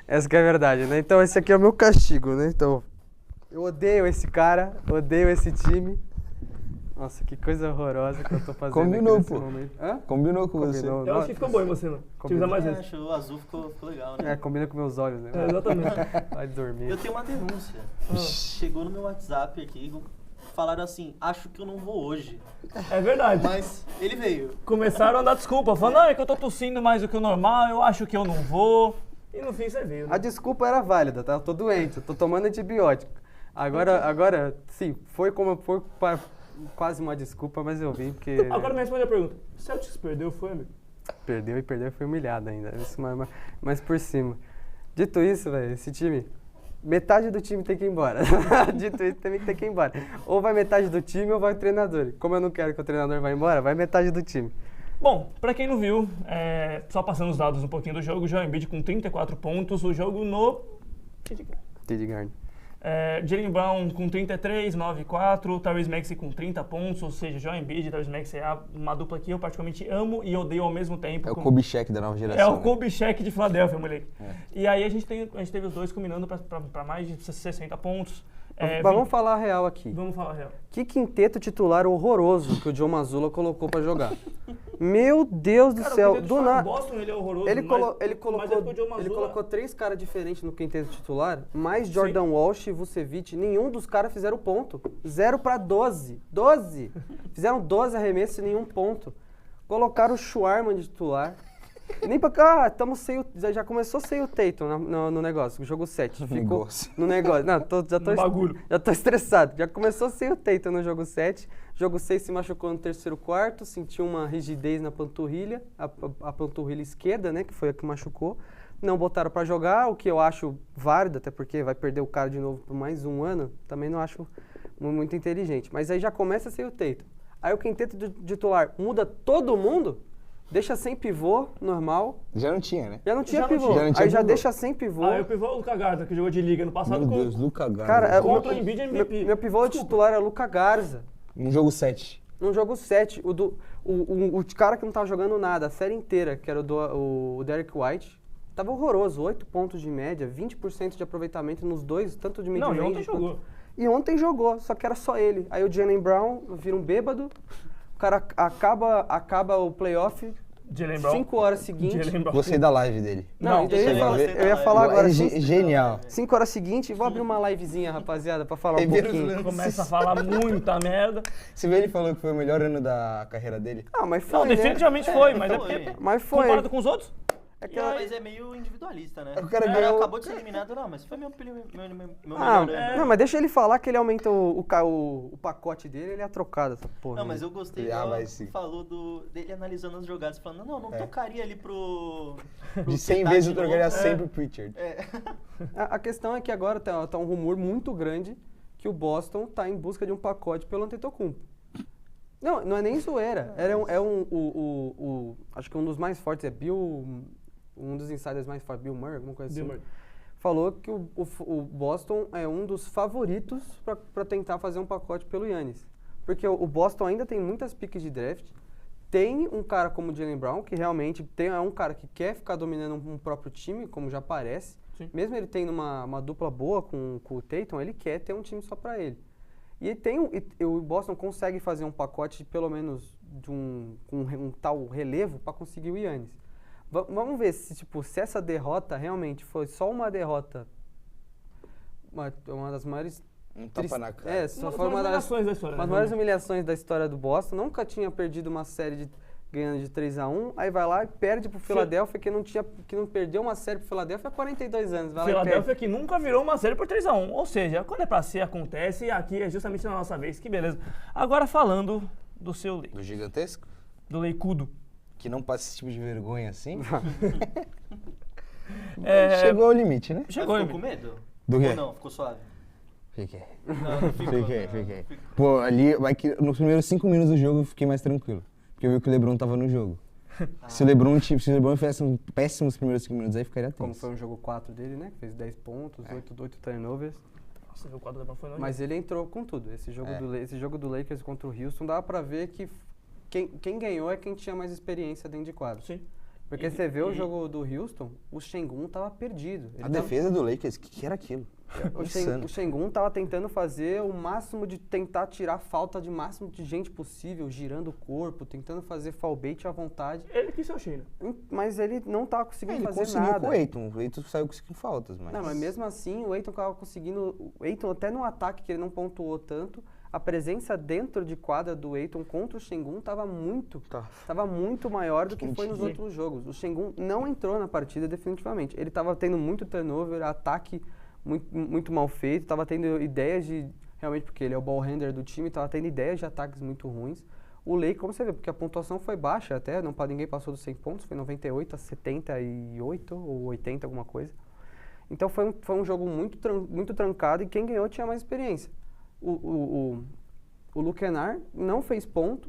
Essa que é a verdade, né? Então esse aqui é o meu castigo, né? Então, eu odeio esse cara, odeio esse time. Nossa, que coisa horrorosa que eu tô fazendo. Combinou, pô. Hã? Combinou com você. Eu acho que ficou bom em você, mano. Te usar mais vezes. Acho o azul ficou legal, né? Combina com meus olhos, né? Exatamente. Vai dormir. Eu tenho uma denúncia. Chegou no meu WhatsApp aqui, falaram assim, acho que eu não vou hoje. É verdade. Mas ele veio. Começaram a dar desculpa, falando, não, é que eu tô tossindo mais do que o normal, eu acho que eu não vou. E no fim você veio, né? A desculpa era válida, tá? Eu tô doente, eu tô tomando antibiótico. Agora sim, foi quase uma desculpa, mas eu vim porque... Agora me responde a pergunta. O Celtics perdeu, foi, amigo? Perdeu e foi humilhado ainda. Isso mas por cima. Dito isso, velho, esse time... Metade do time tem que ir embora. Dito isso, também tem que ir embora. Ou vai metade do time ou vai o treinador. Como eu não quero que o treinador vá embora, vai metade do time. Bom, pra quem não viu, só passando os dados um pouquinho do jogo, o Joel Embiid com 34 pontos, o jogo no... TD Garden. Jaylen Brown com 33, 9 e 4, o Tyrese Maxey com 30 pontos, ou seja, Joel Embiid e Tyrese Maxey é uma dupla que eu particularmente amo e odeio ao mesmo tempo. É o Kobe Shaq da nova geração. É o Kobe Shaq de Filadélfia, moleque. E aí a gente teve os dois combinando pra mais de 60 pontos. Mas vamos falar a real aqui. Vamos falar a real. Que quinteto titular horroroso que o Joe Mazzulla colocou pra jogar. Meu Deus do céu, do nada. Boston, ele é horroroso, Ele colocou 3 caras diferentes no quinteto titular, mais Jordan Walsh e Vucevic, nenhum dos caras fizeram ponto. 0 para 12. 12! Fizeram 12 arremessos e nenhum ponto. Colocaram o Schwarman de titular. Nem pra... estamos sem o... Já começou sem o Tatum no negócio, o jogo 7. Ficou no negócio. Não, já tô estressado. Já começou sem o Tatum no jogo 7. Jogo 6 se machucou no terceiro quarto, sentiu uma rigidez na panturrilha, a panturrilha esquerda, né, que foi a que machucou. Não botaram pra jogar, o que eu acho válido, até porque vai perder o cara de novo por mais um ano. Também não acho muito inteligente. Mas aí já começa sem o Tatum. Aí o quinteto titular muda todo mundo... Deixa sem pivô, normal. Já não tinha, né? Já não tinha pivô. Aí já deixa sem pivô. Aí o pivô é o Luka Garza, que jogou de liga no passado. Meu Deus, Luka Garza. Cara, contra o Embiid MVP. Meu pivô titular é Luka Garza. No jogo 7. No jogo 7. O cara que não tava jogando nada, a série inteira, que era o Derek White, tava horroroso. 8 pontos de média, 20% de aproveitamento nos dois, tanto de mid-range. Não, e ontem jogou. E ontem jogou, só que era só ele. Aí o Jaylen Brown vira um bêbado. O cara acaba o playoff 5 horas seguintes. Gostei da live dele. Não, eu ia falar agora. Genial. 5 horas seguintes, vou abrir uma livezinha, rapaziada, pra falar um pouquinho. Começa a falar muita merda. Você vê, ele falou que foi o melhor ano da carreira dele? Ah, mas foi, não, definitivamente foi, mas é porque... Mas foi. Comparado com os outros? Mas é meio individualista, né? O cara ganhou... acabou de ser eliminado, não, mas foi meu melhor ano. Não, mas deixa ele falar que ele aumenta o pacote dele, ele é trocado, essa porra. Não, mas eu gostei falou dele analisando as jogadas, falando, não tocaria ali pro de 100 vezes eu trocaria sempre o Pritchard. A questão é que agora tá um rumor muito grande que o Boston tá em busca de um pacote pelo Antetokounmpo. Não é nem zoeira. Acho que um dos mais fortes é um dos insiders mais fortes, Bill Murray, alguma coisa assim, falou que o Boston é um dos favoritos para tentar fazer um pacote pelo Giannis. Porque o Boston ainda tem muitas piques de draft, tem um cara como o Jaylen Brown, que realmente é um cara que quer ficar dominando um próprio time, como já parece. Sim. Mesmo ele tendo uma dupla boa com o Tatum, ele quer ter um time só para ele. E o Boston consegue fazer um pacote, pelo menos, de um tal relevo para conseguir o Giannis. Vamos ver se essa derrota realmente foi só uma derrota, uma das maiores... tapa na cara. Só foi uma das maiores humilhações da história do Boston. Nunca tinha perdido uma série ganhando de 3-1, aí vai lá e perde pro Philadelphia, que não perdeu uma série pro Philadelphia há 42 anos. Philadelphia que nunca virou uma série por 3-1. Ou seja, quando é pra ser, acontece, e aqui é justamente na nossa vez. Que beleza. Agora falando do seu Lakers. Do gigantesco? Do Leicudo. Que não passa esse tipo de vergonha assim? Chegou ao limite, né? Ficou com medo? Do quê? Ou não, ficou suave? Fiquei. Não ficou. Fiquei. Pô, ali, nos primeiros 5 minutos do jogo eu fiquei mais tranquilo. Porque eu vi que o LeBron tava no jogo. Se o LeBron fizesse um péssimos primeiros 5 minutos, aí ficaria tenso. Como foi um jogo 4 dele, né? Que fez 10 pontos, 8 turnovers. Nossa, o 4 do LeBron foi nojento. Mas ele entrou com tudo. Esse jogo do Lakers contra o Houston, dava pra ver que quem ganhou é quem tinha mais experiência dentro de quadro. Sim. Porque você vê o jogo do Houston, o Şengün tava perdido. A defesa do Lakers, o que era aquilo? O Şengün tava tentando fazer o máximo de tentar tirar falta de máximo de gente possível, girando o corpo, tentando fazer fall bait à vontade. Ele quis ser o Sheila. Mas ele não tava conseguindo fazer nada. Ele conseguiu com o Ayton. O Ayton saiu conseguindo faltas, mas... Não, mas mesmo assim, o Ayton tava conseguindo... O Ayton, até no ataque, que ele não pontuou tanto, a presença dentro de quadra do Ayton contra o Şengün tava muito maior do que foi nos outros jogos. O Şengün não entrou na partida definitivamente. Ele tava tendo muito turnover, ataque muito mal feito, tava tendo ideias de... Realmente, porque ele é o ball handler do time, tava tendo ideias de ataques muito ruins. O Lakers, como você vê, porque a pontuação foi baixa até, ninguém passou dos 100 pontos, foi 98 a 78 ou 80, alguma coisa. Então foi um jogo muito trancado e quem ganhou tinha mais experiência. O Luke Kennard não fez ponto,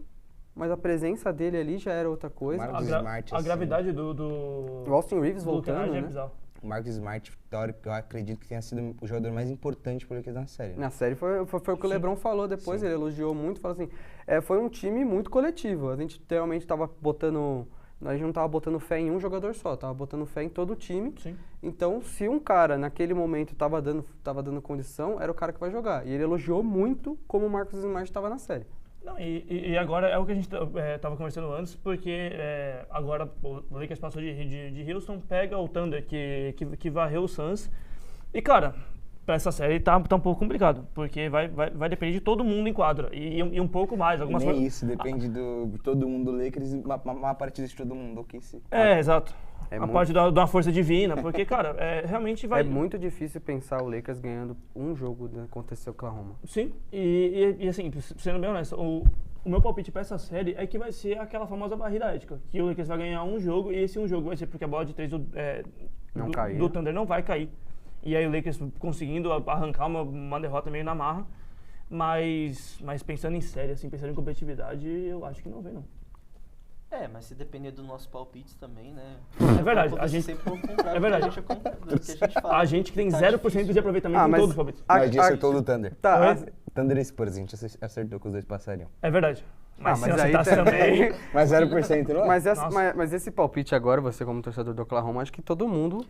mas a presença dele ali já era outra coisa. A gravidade do o Austin Reeves voltando, né? O Marcus Smart, teórico, eu acredito que tenha sido o jogador mais importante por Lakers na série. Né? Na série foi o que o LeBron falou depois, ele elogiou muito, falou assim, foi um time muito coletivo, a gente realmente estava botando... A gente não estava botando fé em um jogador só, estava botando fé em todo o time. Sim. Então, se um cara, naquele momento, estava dando condição, era o cara que vai jogar. E ele elogiou muito como o Marcus Smart estava na série. Não, e agora é o que a gente estava conversando antes, porque agora o Lakers passou de Houston, pega o Thunder, que varreu o Suns. E, cara, para essa série tá um pouco complicado, porque vai depender de todo mundo em quadra, e um pouco mais. Nem isso, depende de todo mundo do Lakers, uma partida de todo mundo, ok? Exato. A parte da uma força divina, porque, cara, realmente vai... É muito difícil pensar o Lakers ganhando um jogo contra esse Oklahoma. Sim, e assim, sendo bem honesto, o meu palpite para essa série é que vai ser aquela famosa barreira ética, que o Lakers vai ganhar um jogo, e esse um jogo vai ser porque a bola de 3 do Thunder não vai cair. E aí o Lakers conseguindo arrancar uma derrota meio na marra, mas pensando em série, assim, pensando em competitividade, eu acho que não vem, não. Mas se depender dos nossos palpites também, né? É verdade, a gente... É verdade. A gente que tem 0% de aproveitamento em todos os palpites. Mas a gente acertou do Thunder. Thunder e Spurs, a gente acertou que os dois passariam. É verdade. Mas aí também... Mas 0%, não é? Mas esse palpite agora, você como torcedor do Oklahoma, acho que todo mundo...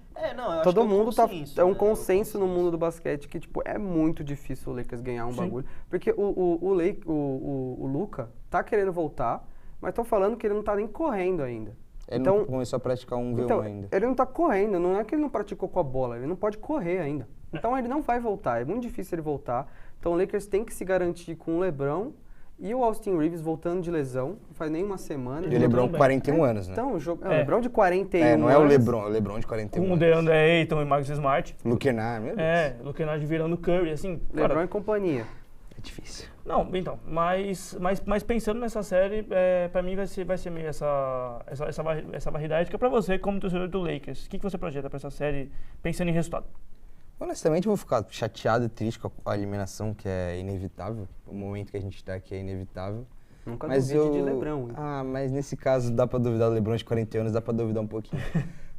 todo mundo tá... É um consenso no mundo do basquete que, tipo, é muito difícil o Lakers ganhar um bagulho. Porque o Luka tá querendo voltar, mas estão falando que ele não tá nem correndo ainda. Ele não começou a praticar um V1 ainda. Ele não tá correndo, não é que ele não praticou com a bola, ele não pode correr ainda. Então ele não vai voltar, é muito difícil ele voltar. Então o Lakers tem que se garantir com o LeBron e o Austin Reeves voltando de lesão, não faz nem uma semana. E o LeBron com 41 anos, né? Então, o LeBron de 41 anos. Não é o LeBron de 41 anos. Com o DeAndre Ayton e Marcus Smart. Luke Kennard, meu Deus. Luke Kennard virando Curry, assim. LeBron e companhia. É difícil. Não, então, mas pensando nessa série, pra mim vai ser meio essa barreira ética. Pra você, como torcedor do Lakers, o que você projeta pra essa série, pensando em resultado? Honestamente, eu vou ficar chateado e triste com a eliminação, que é inevitável. O momento que a gente tá aqui é inevitável. Nunca duvide de LeBron. Hein? Mas nesse caso dá pra duvidar do LeBron de 40 anos, dá pra duvidar um pouquinho.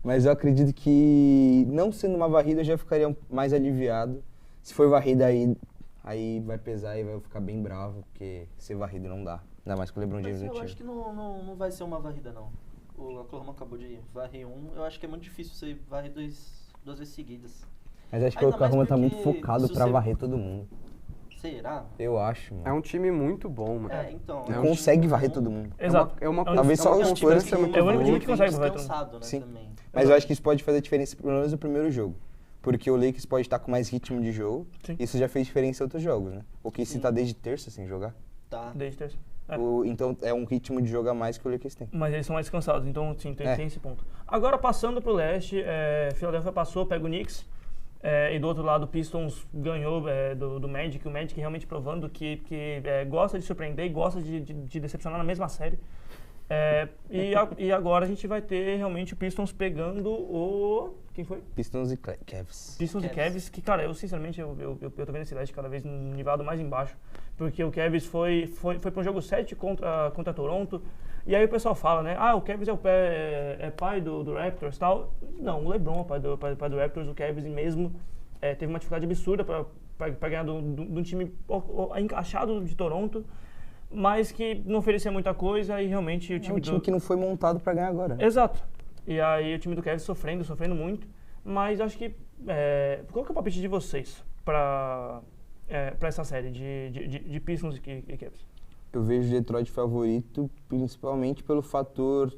Mas eu acredito que, não sendo uma varrida, eu já ficaria mais aliviado. Se for varrida aí vai pesar e vai ficar bem bravo, porque ser varrido não dá. Ainda mais com o LeBron James no time. Eu acho que não vai ser uma varrida, não. O Oklahoma acabou de varrer eu acho que é muito difícil você varrer duas vezes seguidas. Mas acho que o Oklahoma tá muito focado pra varrer todo mundo. Será? Eu acho, mano. É um time muito bom, mano. Então. Consegue varrer todo mundo. Exato. Talvez só os Spurs é o único time que consegue varrer todo mundo. Sim. Também. Mas eu acho que isso pode fazer diferença, pelo menos no primeiro jogo. Porque o Lakers pode estar com mais ritmo de jogo. Sim. Isso já fez diferença em outros jogos, né? O KC tá desde terça sem jogar. Tá. Desde terça. Então é um ritmo de jogo a mais que o Lakers tem. Mas eles são mais cansados, então sim, tem esse ponto. Agora passando pro leste, Philadelphia passou, pega o Knicks. E do outro lado o Pistons ganhou do Magic, o Magic realmente provando que gosta de surpreender e gosta de decepcionar na mesma série. E agora a gente vai ter realmente o Pistons pegando o... Quem foi? Pistons e Cavs. Pistons e Cavs, que cara, eu sinceramente eu tô vendo esse leste cada vez nivelado mais embaixo. Porque o Cavs foi para um jogo 7 contra Toronto, E aí o pessoal fala, né? O Cavs é pai do Raptors e tal. Não, o LeBron é pai do Raptors, o Cavs mesmo teve uma dificuldade absurda para ganhar de um time encaixado de Toronto, mas que não oferecia muita coisa e realmente o time... É um time que não foi montado para ganhar agora. Exato. E aí o time do Cavs sofrendo muito, mas acho que... qual que é o palpite de vocês para essa série de Pistons e Cavs? Eu vejo Detroit favorito principalmente pelo fator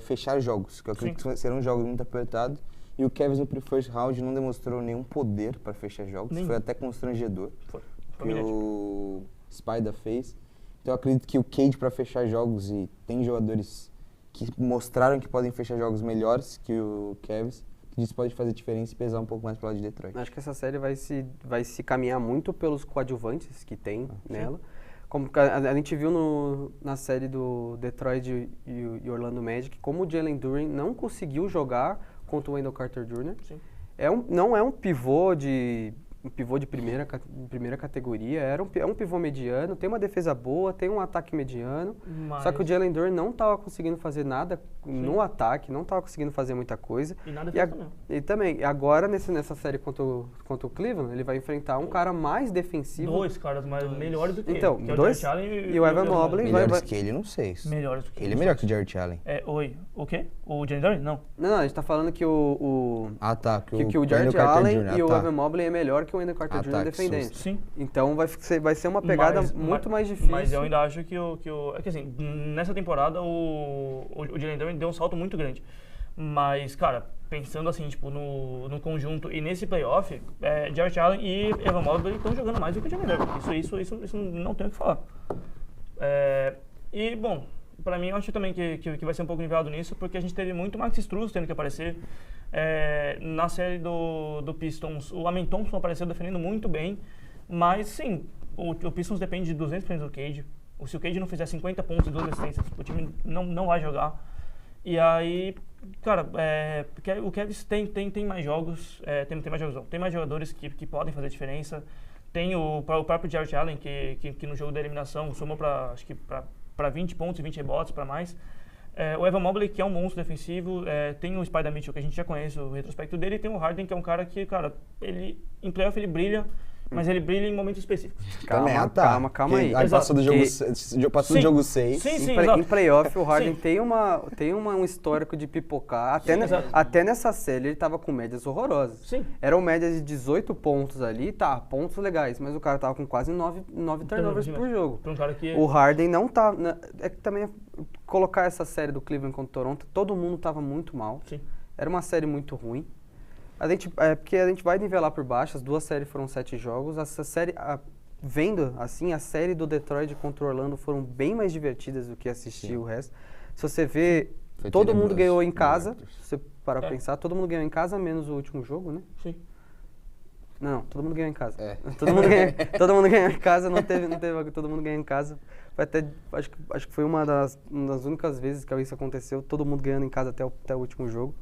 fechar jogos, que eu acredito que serão jogos muito apertados. E o Cavs no first round não demonstrou nenhum poder para fechar jogos, foi até constrangedor. Foi o Spider fez. Então eu acredito que o Cade para fechar jogos, e tem jogadores que mostraram que podem fechar jogos melhores que o Cavs, que isso pode fazer diferença e pesar um pouco mais pro lado de Detroit. Acho que essa série vai se caminhar muito pelos coadjuvantes que tem nela. Como a gente viu na série do Detroit e Orlando Magic, como o Jalen Duren não conseguiu jogar contra o Wendell Carter Jr. Não é um pivô de primeira categoria, é um pivô mediano, tem uma defesa boa, tem um ataque mediano, só que o Jalen Duren não estava conseguindo fazer nada no ataque, não estava conseguindo fazer muita coisa. E nada defesa E também, agora nessa série contra o Cleveland, ele vai enfrentar um cara mais defensivo. Dois caras melhores do que então, ele. Dois, e o Evan Mobley melhores que ele, não sei. Melhores do que ele é melhor que o Jarrett Allen. O quê? O Jalen Duren? Não. Não, a gente tá falando que o Jarrett Allen e o Evan Mobley é melhor que o Wendell Carter Jr. defendendo. Sim. Então vai ser uma pegada muito mais difícil. Mas eu ainda acho que é que assim, nessa temporada o Jalen Duren deu um salto muito grande. Mas, cara, pensando assim, tipo, no conjunto e nesse playoff, Jarrett Allen e Evan Mobley estão jogando mais do que o Jalen Duren. Isso não tem o que falar. E, bom, pra mim eu acho também que vai ser um pouco nivelado nisso, porque a gente teve muito Max Strus tendo que aparecer. Na série do Pistons, o Amen Thompson apareceu defendendo muito bem, mas sim, o Pistons depende de 200% do Cade. Se o Cade não fizer 50 pontos e 2 assistências, o time não vai jogar. E aí, cara, o Cavs tem mais jogos, tem mais jogadores que podem fazer diferença. Tem o próprio Jarrett Allen, que no jogo da eliminação somou para 20 pontos e 20 rebotes para mais. O Evan Mobley, que é um monstro defensivo, tem o Spider Mitchell, que a gente já conhece o retrospecto dele, e tem o Harden, que é um cara que, em playoff ele brilha, mas ele brilha em momentos específicos. Calma aí. Aí passou do jogo 6. Em playoff, o Harden tem um histórico de pipocar. Até nessa série ele tava com médias horrorosas. Sim. Eram médias de 18 pontos ali, pontos legais, mas o cara tava com quase 9 turnovers por jogo. Um cara que... O Harden não tá... É que também colocar essa série do Cleveland contra o Toronto, todo mundo tava muito mal. Sim. Era uma série muito ruim. Porque a gente vai nivelar por baixo, as duas séries foram 7 jogos. Essa série, vendo assim, a série do Detroit contra o Orlando foram bem mais divertidas do que assistir o resto. Se você vê, todo mundo ganhou em casa. Se você parar pra pensar, todo mundo ganhou em casa, menos o último jogo, né? Sim. Não, todo mundo ganhou em casa. Todo mundo ganhou em casa, não teve todo mundo ganhou em casa. Foi até, acho que foi uma das únicas vezes que isso aconteceu, todo mundo ganhando em casa até o último jogo.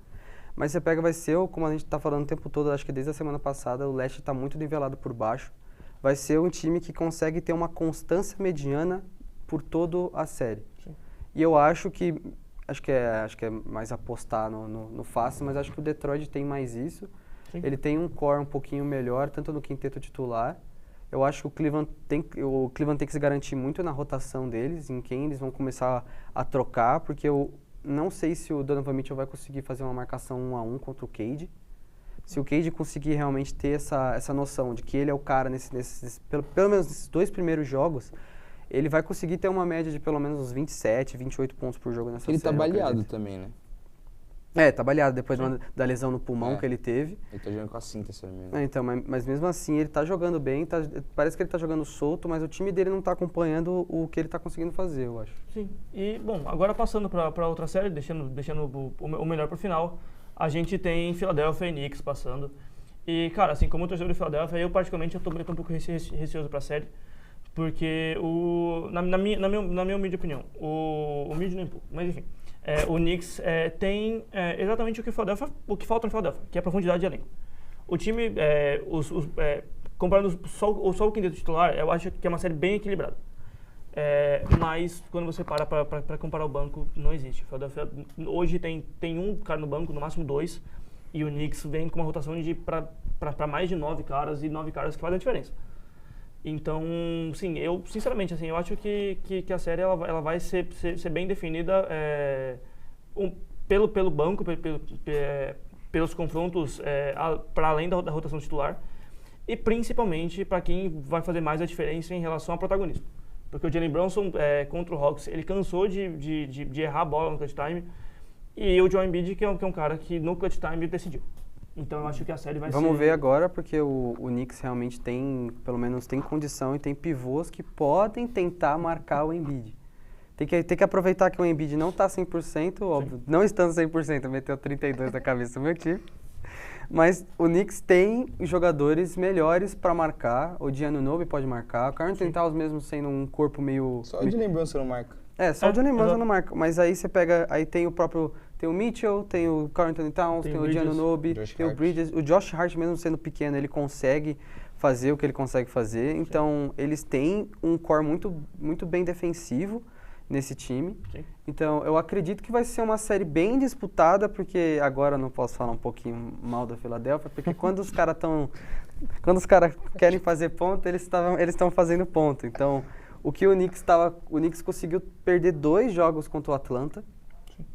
Mas você pega, vai ser, como a gente está falando o tempo todo, acho que desde a semana passada, o leste está muito nivelado por baixo. Vai ser um time que consegue ter uma constância mediana por toda a série. Sim. E eu acho que é mais apostar no fácil, mas acho que o Detroit tem mais isso. Sim. Ele tem um core um pouquinho melhor, tanto no quinteto titular. Eu acho que o Cleveland tem que se garantir muito na rotação deles, em quem eles vão começar a trocar, porque não sei se o Donovan Mitchell vai conseguir fazer uma marcação 1-1 contra o Cade. Se o Cade conseguir realmente ter essa noção de que ele é o cara, pelo menos nesses 2 primeiros jogos, ele vai conseguir ter uma média de pelo menos uns 27, 28 pontos por jogo nessa série. Ele tá baleado também, né? Tá baleado depois da lesão no pulmão que ele teve. Ele tá jogando com a cinta, se não me engano. Então, mas mesmo assim, ele tá jogando bem, parece que ele tá jogando solto, mas o time dele não tá acompanhando o que ele tá conseguindo fazer, eu acho. Sim, e bom, agora passando pra outra série, deixando o melhor pro final, a gente tem Philadelphia e Knicks passando. E, cara, assim, como torcedor do Philadelphia, eu particularmente tô um pouco receoso pra série, porque na minha humilde opinião, humilde nem pouco, mas enfim, o Knicks tem exatamente o que falta no Philadelphia, que é a profundidade de elenco. O time, comparando só o quinteto titular, eu acho que é uma série bem equilibrada. Mas quando você para comparar o banco, não existe. O Philadelphia hoje tem um cara no banco, no máximo 2, e o Knicks vem com uma rotação para mais de 9 caras, e 9 caras que fazem a diferença. Então, sim, eu sinceramente, assim, eu acho que a série ela vai ser bem definida pelo banco, pelos confrontos para além da rotação titular, e principalmente para quem vai fazer mais a diferença em relação ao protagonismo. Porque o Jalen Brunson, contra o Hawks, ele cansou de errar a bola no clutch time, e o Joel Embiid, que é um cara que no clutch time decidiu. Então eu acho que a série vai ser... Vamos ver agora, porque o Knicks realmente pelo menos tem condição e tem pivôs que podem tentar marcar o Embiid. Tem que aproveitar que o Embiid não está 100%, óbvio, sim, não estando 100%, meteu 32 na cabeça do meu time. Mas o Knicks tem jogadores melhores para marcar, o Giannunobi pode marcar, o Karl Anthony Towns mesmo sendo um corpo meio... Só o Jalen Brunson não marca. Só o Jalen Brunson não marca, mas aí você pega, aí tem o Mitchell, tem o Karl Anthony Towns, tem o Giannunobi, tem o Bridges, o Josh Hart mesmo sendo pequeno, ele consegue fazer o que ele consegue fazer, então eles têm um core muito bem defensivo nesse time. Sim. Então eu acredito que vai ser uma série bem disputada, porque agora eu não posso falar um pouquinho mal da Philadelphia, porque quando os caras querem fazer ponto, eles estão fazendo ponto. Então o Knicks conseguiu perder 2 jogos contra o Atlanta.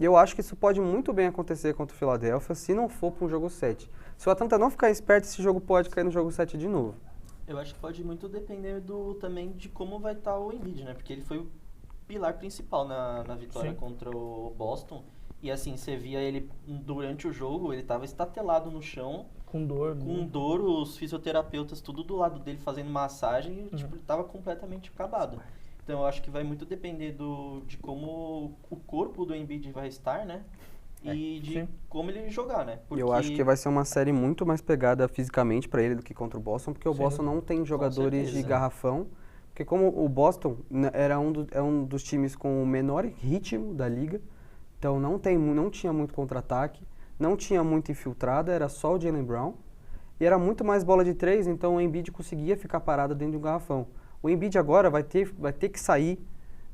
E eu acho que isso pode muito bem acontecer contra o Philadelphia, se não for para um jogo 7. Se o Atlanta não ficar esperto, esse jogo pode cair no jogo 7 de novo. Eu acho que pode muito depender também de como vai estar o Embiid, né? Porque ele foi o pilar principal na vitória, sim, contra o Boston. E assim, você via ele durante o jogo, ele estava estatelado no chão. Com dor, os fisioterapeutas tudo do lado dele fazendo massagem, e tipo, ele estava completamente acabado. Então eu acho que vai muito depender de como o corpo do Embiid vai estar, né? E de como ele jogar, né? Porque eu acho que vai ser uma série muito mais pegada fisicamente para ele do que contra o Boston, porque o Boston não tem jogadores de garrafão. Porque como o Boston é um dos times com o menor ritmo da liga, então não tinha muito contra-ataque, não tinha muito infiltrada, era só o Jaylen Brown, e era muito mais bola de 3, então o Embiid conseguia ficar parado dentro de um garrafão. O Embiid agora vai ter que sair,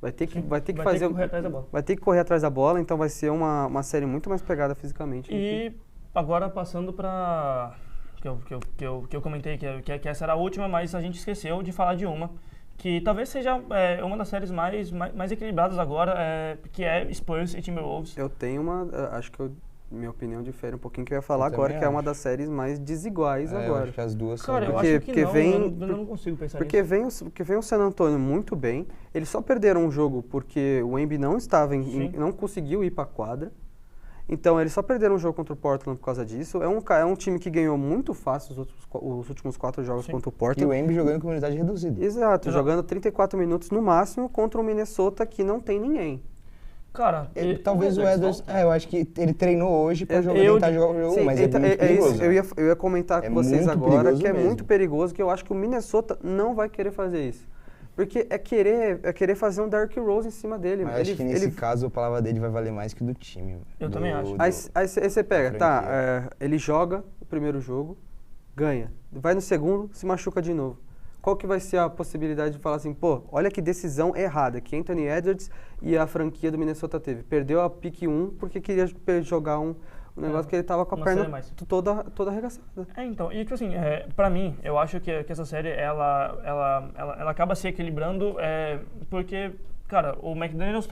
vai ter que correr atrás da bola, então vai ser uma série muito mais pegada fisicamente. E agora passando para que eu comentei que essa era a última, mas a gente esqueceu de falar de uma que talvez seja uma das séries mais equilibradas agora, que é Spurs e Timberwolves. Eu tenho acho que minha opinião difere um pouquinho, que eu ia falar agora, que é uma das séries mais desiguais agora. Eu acho que as duas são... Cara, eu acho que eu não consigo pensar nisso. Porque vem o San Antonio muito bem, eles só perderam um jogo porque o Embiid não conseguiu ir para a quadra, então eles só perderam um jogo contra o Portland por causa disso. É um time que ganhou muito fácil os últimos 4 jogos contra o Portland. E o Embiid jogando com imunidade reduzida. Exato, jogando 34 minutos no máximo contra o Minnesota, que não tem ninguém. Cara, talvez o Edwards... eu acho que ele treinou hoje pra tentar jogar o jogo 1, mas é muito perigoso. Eu ia comentar com vocês agora que é muito perigoso, que eu acho que o Minnesota não vai querer fazer isso. Porque é querer fazer um Derrick Rose em cima dele. Mas acho que nesse caso a palavra dele vai valer mais que do time. Eu também acho. Aí você pega, ele joga o primeiro jogo, ganha. Vai no segundo, se machuca de novo. Qual que vai ser a possibilidade de falar assim, pô, olha que decisão errada que Anthony Edwards e a franquia do Minnesota teve. Perdeu a pick 1 porque queria jogar um negócio que ele tava com a perna toda arregaçada. Então, e tipo assim, pra mim, eu acho que essa série, ela acaba se equilibrando, porque, cara, o McDaniels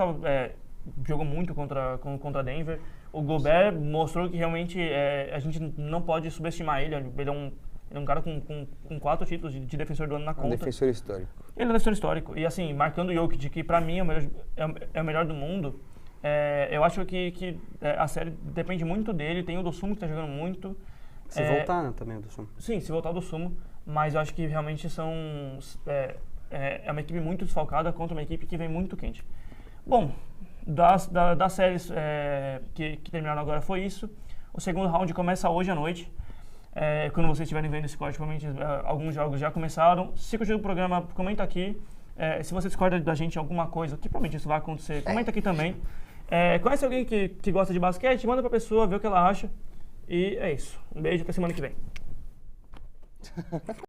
jogou muito contra Denver. O Gobert mostrou que realmente a gente não pode subestimar ele. Ele é um cara com 4 títulos de defensor do ano na conta. Um defensor histórico. Ele é um defensor histórico. E assim, marcando o Jokic, que pra mim é o melhor do mundo, eu acho que a série depende muito dele. Tem o Dosunmu que tá jogando muito. Se voltar, né, também o Dosunmu. Sim, se voltar o Dosunmu. Mas eu acho que realmente é uma equipe muito desfalcada contra uma equipe que vem muito quente. Bom, das séries que terminaram agora foi isso. O segundo round começa hoje à noite. Quando vocês estiverem vendo esse corte, provavelmente alguns jogos já começaram. Se curtiu o programa, comenta aqui. Se você discorda da gente em alguma coisa, que provavelmente isso vai acontecer, comenta aqui também. Conhece alguém que gosta de basquete? Manda pra pessoa, vê o que ela acha. E é isso. Um beijo, até semana que vem.